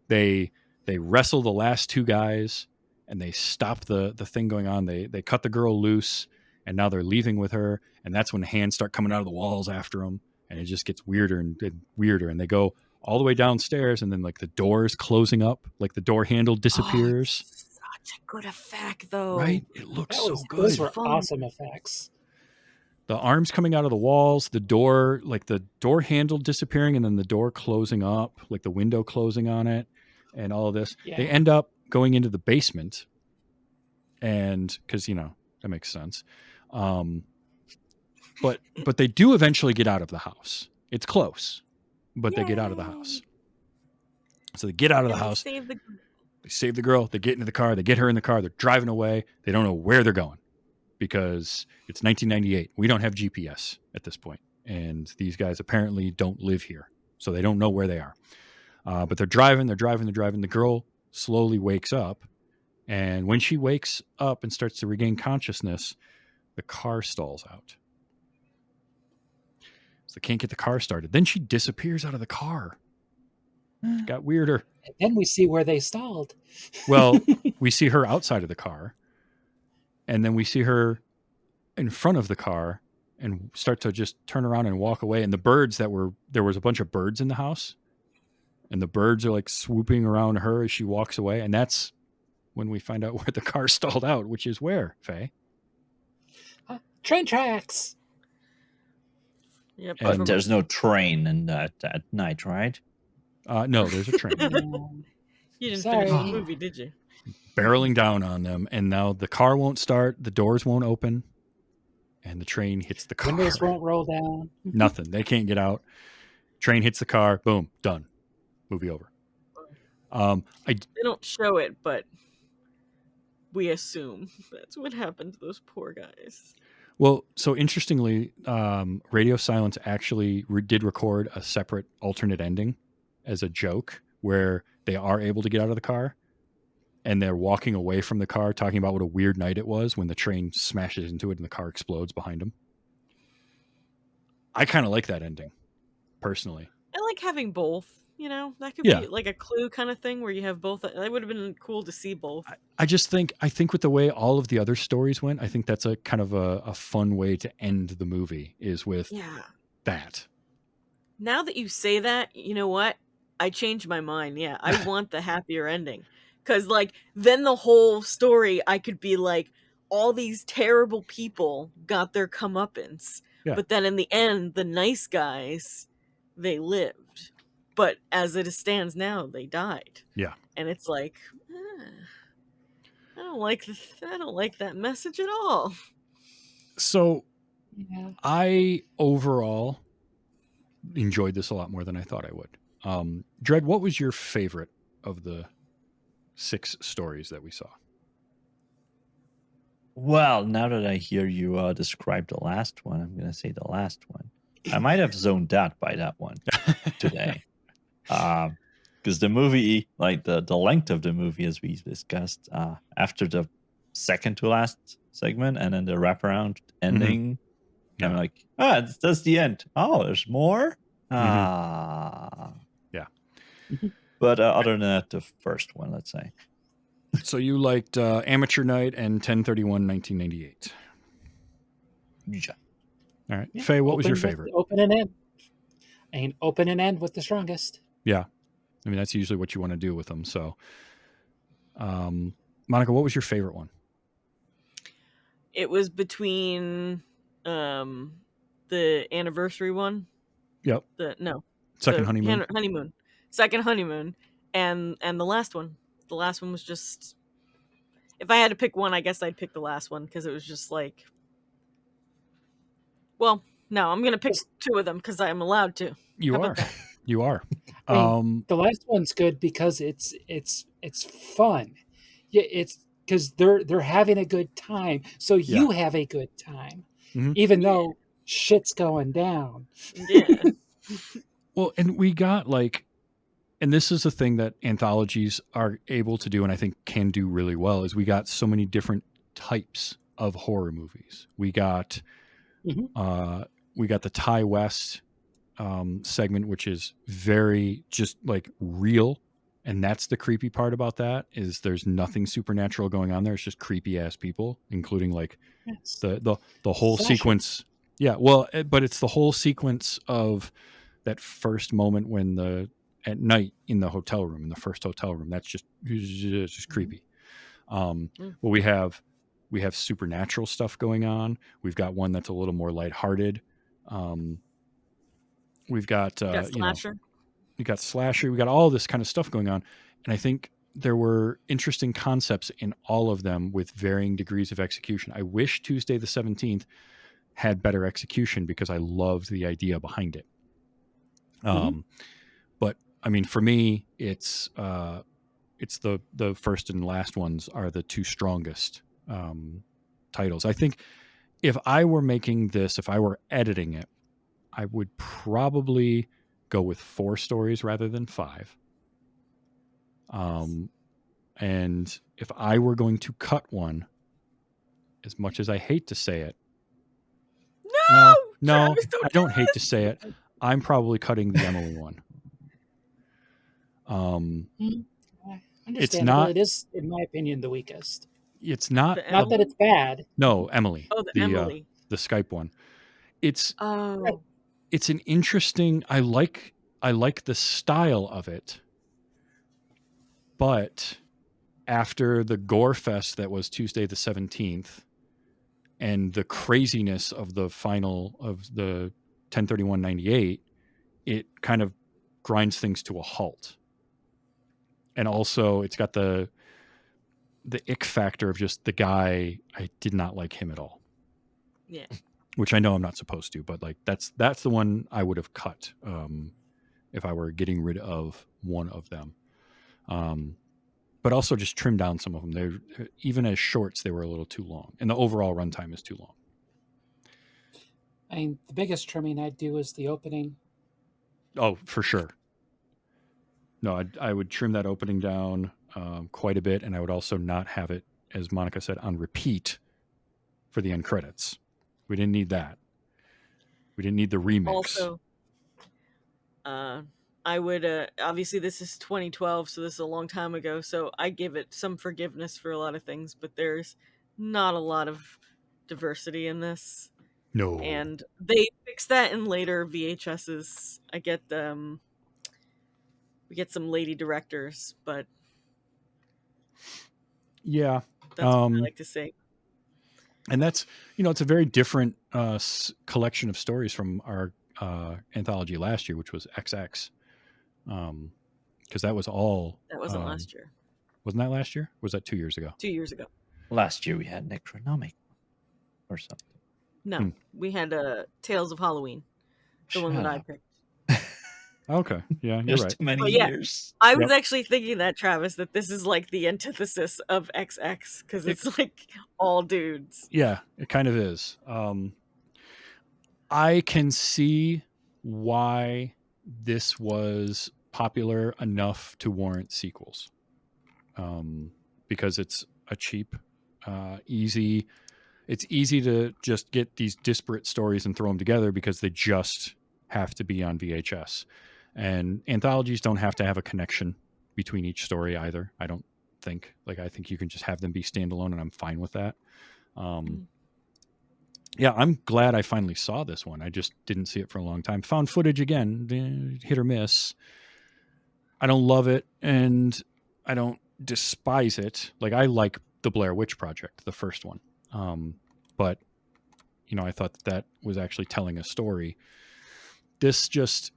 they wrestle the last two guys, and they stop the thing going on. They cut the girl loose, and now they're leaving with her, and that's when hands start coming out of the walls after them, and it just gets weirder and weirder, and they go all the way downstairs, and then like the door is closing up, like the door handle disappears. Such a good effect, though. Right? It looks so good. Those were awesome effects. The arms coming out of the walls, the door, like the door handle disappearing, and then the door closing up, like the window closing on it, and all of this. Yeah. They end up going into the basement, and because that makes sense. But they do eventually get out of the house. It's close, but they get out of the house. So they get out of the house. They save the girl. They get into the car. They get her in the car. They're driving away. They don't know where they're going because it's 1998. We don't have GPS at this point, and these guys apparently don't live here, so they don't know where they are. But they're driving. The girl slowly wakes up, and when she wakes up and starts to regain consciousness, the car stalls out. So they can't get the car started. Then she disappears out of the car. It got weirder. And then we see where they stalled. Well, we see her outside of the car, and then we see her in front of the car and start to just turn around and walk away. And the birds there was a bunch of birds in the house, and the birds are like swooping around her as she walks away. And that's when we find out where the car stalled out, which is where, Faye? Train tracks. Yep. But there's no train in that at night, right? No, there's a train. You didn't finish the movie, did you? Barreling down on them, and now the car won't start, the doors won't open, and the train hits the car. Windows won't roll down. Nothing. They can't get out. Train hits the car. Boom. Done. Movie over. They don't show it, but we assume that's what happened to those poor guys. Well, so interestingly, Radio Silence actually did record a separate alternate ending as a joke where they are able to get out of the car and they're walking away from the car talking about what a weird night it was when the train smashes into it and the car explodes behind them. I kind of like that ending, personally. I like having both. That could be like a Clue kind of thing where you have both. That would have been cool to see both. I think with the way all of the other stories went, I think that's a kind of a fun way to end the movie is with that. Now that you say that, you know what? I changed my mind. Yeah, I want the happier ending. Because, then the whole story, I could be like, all these terrible people got their comeuppance. Yeah. But then in the end, the nice guys, they lived. But as it stands now, they died. Yeah. And it's like, I don't like that message at all. So I overall enjoyed this a lot more than I thought I would. Dredd, what was your favorite of the 6 stories that we saw? Well, now that I hear you describe the last one, I'm going to say the last one. I might have zoned out by that one today. Because the movie, the length of the movie, as we discussed, after the second to last segment and then the wraparound ending, I'm like, that's the end. Oh, there's more? Yeah. But other than that, the first one, let's say. So you liked Amateur Night and 10/31/1998. Yeah. All right. Yeah. Faye, what was your favorite? Open and end. Open and end with the strongest. Yeah. I mean, that's usually what you want to do with them. So, Monica, what was your favorite one? It was between the anniversary one. Yep. Second honeymoon. Second honeymoon. And the last one. The last one was just, if I had to pick one, I guess I'd pick the last one because it was just like, well, no, I'm going to pick 2 of them because I'm allowed to. You are. You are. The last one's good because it's fun. Yeah, it's because they're having a good time, so you have a good time, even though shit's going down. Yeah. Well, and we got and this is a thing that anthologies are able to do, and I think can do really well, is we got so many different types of horror movies. We got the Ty West segment, which is very just real And that's the creepy part about that, is there's nothing supernatural going on there. It's just creepy ass people, including like Yes. the whole Slasher. sequence. Yeah, well, but it's the whole sequence of that first moment when at night in the hotel room, in the first hotel room. That's just creepy. Well, we have supernatural stuff going on. We've got one that's a little more lighthearted. We've got Slasher. we got slasher. We got all this kind of stuff going on, and I think there were interesting concepts in all of them with varying degrees of execution. I wish Tuesday the 17th had better execution because I loved the idea behind it. But I mean, for me, it's the first and last ones are the two strongest titles. I think if I were making this, if I were editing it, I would probably go with 4 stories rather than 5. And if I were going to cut one, as much as I hate to say it, no, Travis, I don't hate to say it. I'm probably cutting the Emily one. It's not. It is, in my opinion, the weakest. It's not. Not that it's bad. No, Emily. Oh, the Emily. The Skype one. It's Oh. It's an interesting. I like the style of it, but after the gore fest that was Tuesday the 17th, and the craziness of the final of the 10/31/98, it kind of grinds things to a halt. And also, it's got the ick factor of just the guy. I did not like him at all. Yeah. Which I know I'm not supposed to, but like that's the one I would have cut if I were getting rid of one of them. But also just trim down some of them. They're even as shorts, they were a little too long, and the overall runtime is too long. I mean, the biggest trimming I'd do is the opening. Oh, for sure. No, I would trim that opening down quite a bit, and I would also not have it, as Monica said, on repeat for the end credits. We didn't need that. We didn't need the remix. Also, I would obviously this is 2012, so this is a long time ago. So I give it some forgiveness for a lot of things, but there's not a lot of diversity in this. No, and they fix that in later VHSs. We get some lady directors, but yeah, that's what I like to say. And that's, it's a very different collection of stories from our anthology last year, which was XX. Because that was all. That wasn't last year. Wasn't that last year? Or was that 2 years ago? 2 years ago. Last year we had Necronomic or something. No, we had Tales of Halloween, the one that I picked. Okay, yeah, you're There's right. too many years. I was actually thinking that, Travis, that this is like the antithesis of XX because it's like all dudes. Yeah, it kind of is. I can see why this was popular enough to warrant sequels, because it's a cheap, easy. It's easy to just get these disparate stories and throw them together because they just have to be on VHS. And anthologies don't have to have a connection between each story either, I don't think. Like, I think you can just have them be standalone, and I'm fine with that. Yeah, I'm glad I finally saw this one. I just didn't see it for a long time. Found footage again, hit or miss. I don't love it, and I don't despise it. Like, I like the Blair Witch Project, the first one. But, I thought that was actually telling a story. This just,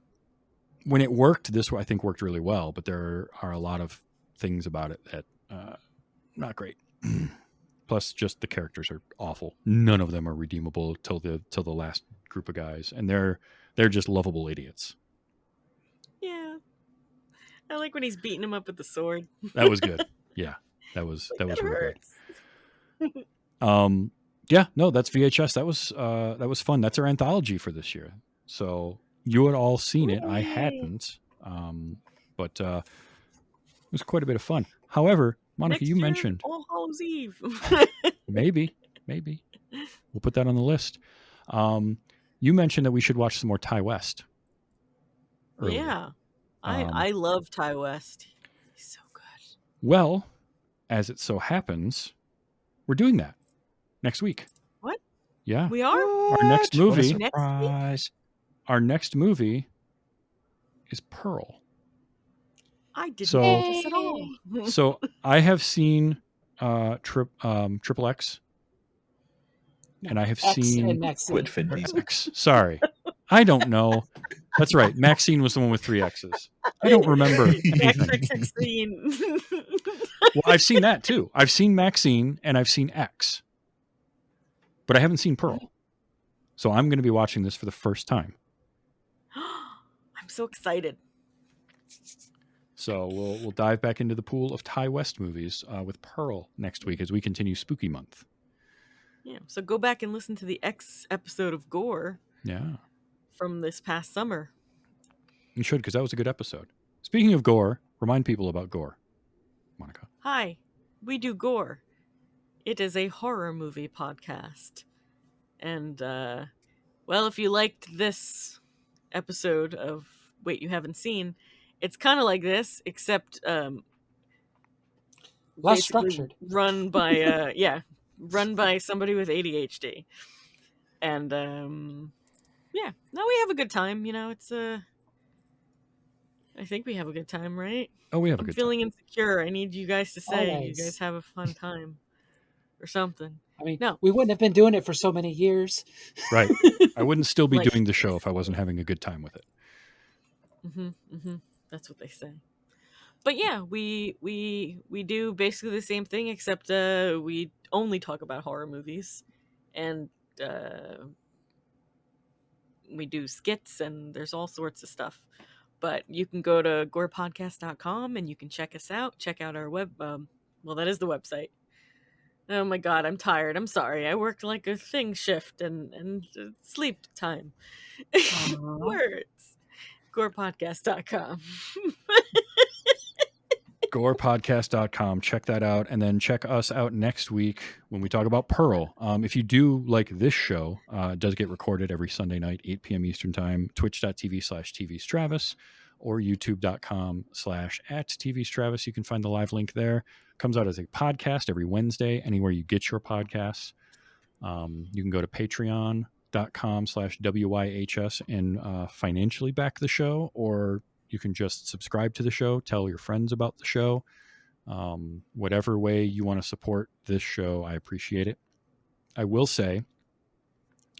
when it worked, this I think worked really well, but there are a lot of things about it that not great. Plus, just the characters are awful. None of them are redeemable till the last group of guys, and they're just lovable idiots. Yeah, I like when he's beating him up with the sword. That was good. Yeah, that was really good. Yeah, no, that's VHS. That was fun. That's our anthology for this year. So you had all seen it. I hadn't, but it was quite a bit of fun. However, Monica, you mentioned All Hallows Eve. maybe we'll put that on the list. You mentioned that we should watch some more Ty West earlier. Yeah, I love Ty West. He's Well, as it so happens, we're doing that next week. What? Yeah. We are? Our next What a movie. surprise. Our next movie is Pearl. I didn't So- know this at all. So I have seen Triple X, and I have X seen and Maxine. With Vin Diesel. X. Sorry, I don't know. That's right. Maxine was the one with 3 X's. I don't remember anything. Maxine. Well, I've seen that too. I've seen Maxine and I've seen X, but I haven't seen Pearl. So I'm going to be watching this for the first time. I'm so excited. So we'll dive back into the pool of Ty West movies with Pearl next week as we continue Spooky Month. Yeah. So go back and listen to the X episode of Gore Yeah, from this past summer. you should, because that was a good episode. Speaking of gore, remind people about Gore, Monica. Hi, we do Gore. It is a horror movie podcast. And, well, if you liked this episode of Wait You Haven't Seen, it's kind of like this, except Less basically structured. run by run by somebody with ADHD. And yeah, no, we have a good time. You know, it's I think we have a good time, right? Oh, we have a I'm good feeling insecure. I need you guys to say you Always. guys have a fun time or something. I mean, No. we wouldn't have been doing it for so many years. time. Right. I wouldn't still be Right. doing the show if I wasn't having a good time with it. That's what they say. But yeah, we do basically the same thing, except we only talk about horror movies, and we do skits, and there's all sorts of stuff. But you can go to gorepodcast.com and you can check us out. Check out our web. Well, that is the website. Oh my god, I'm tired. I'm sorry. I worked like a thing shift and sleep time. Words. gorepodcast.com. GorePodcast.com. Check that out. And then check us out next week when we talk about Pearl. If you do like this show, it does get recorded every Sunday night, 8 p.m. Eastern Time, twitch.tv/tvstravis or youtube.com/@tvstravis. You can find the live link there. Comes out as a podcast every Wednesday, anywhere you get your podcasts. You can go to patreon.com/WYHS and financially back the show, or you can just subscribe to the show, tell your friends about the show. Whatever way you want to support this show, I appreciate it. I will say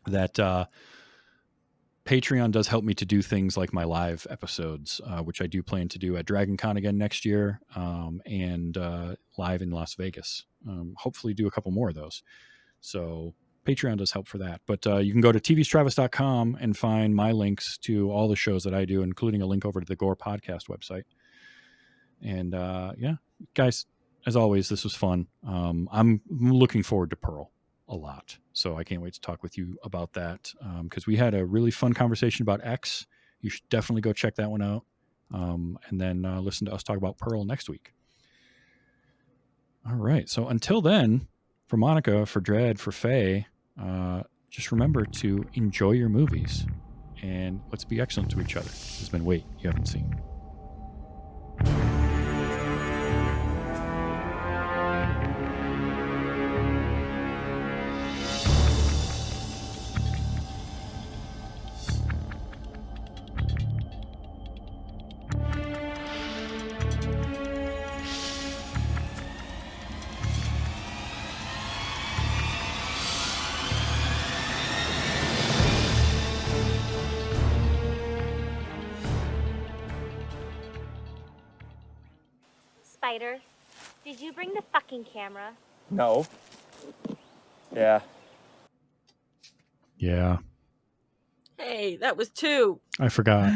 that Patreon does help me to do things like my live episodes, which I do plan to do at Dragon Con again next year, and live in Las Vegas. Hopefully do a couple more of those. So Patreon does help for that. But you can go to tvstravis.com and find my links to all the shows that I do, including a link over to the Gore Podcast website. And yeah, guys, as always, this was fun. I'm looking forward to Pearl a lot. So I can't wait to talk with you about that, because we had a really fun conversation about X. You should definitely go check that one out. And then listen to us talk about Pearl next week. All right. So until then, for Monica, for Dread, for Faye, just remember to enjoy your movies and let's be excellent to each other. This has been Wait You Haven't Seen. Spider, did you bring the fucking camera? No. Yeah. Yeah, Hey, that was 2. I forgot.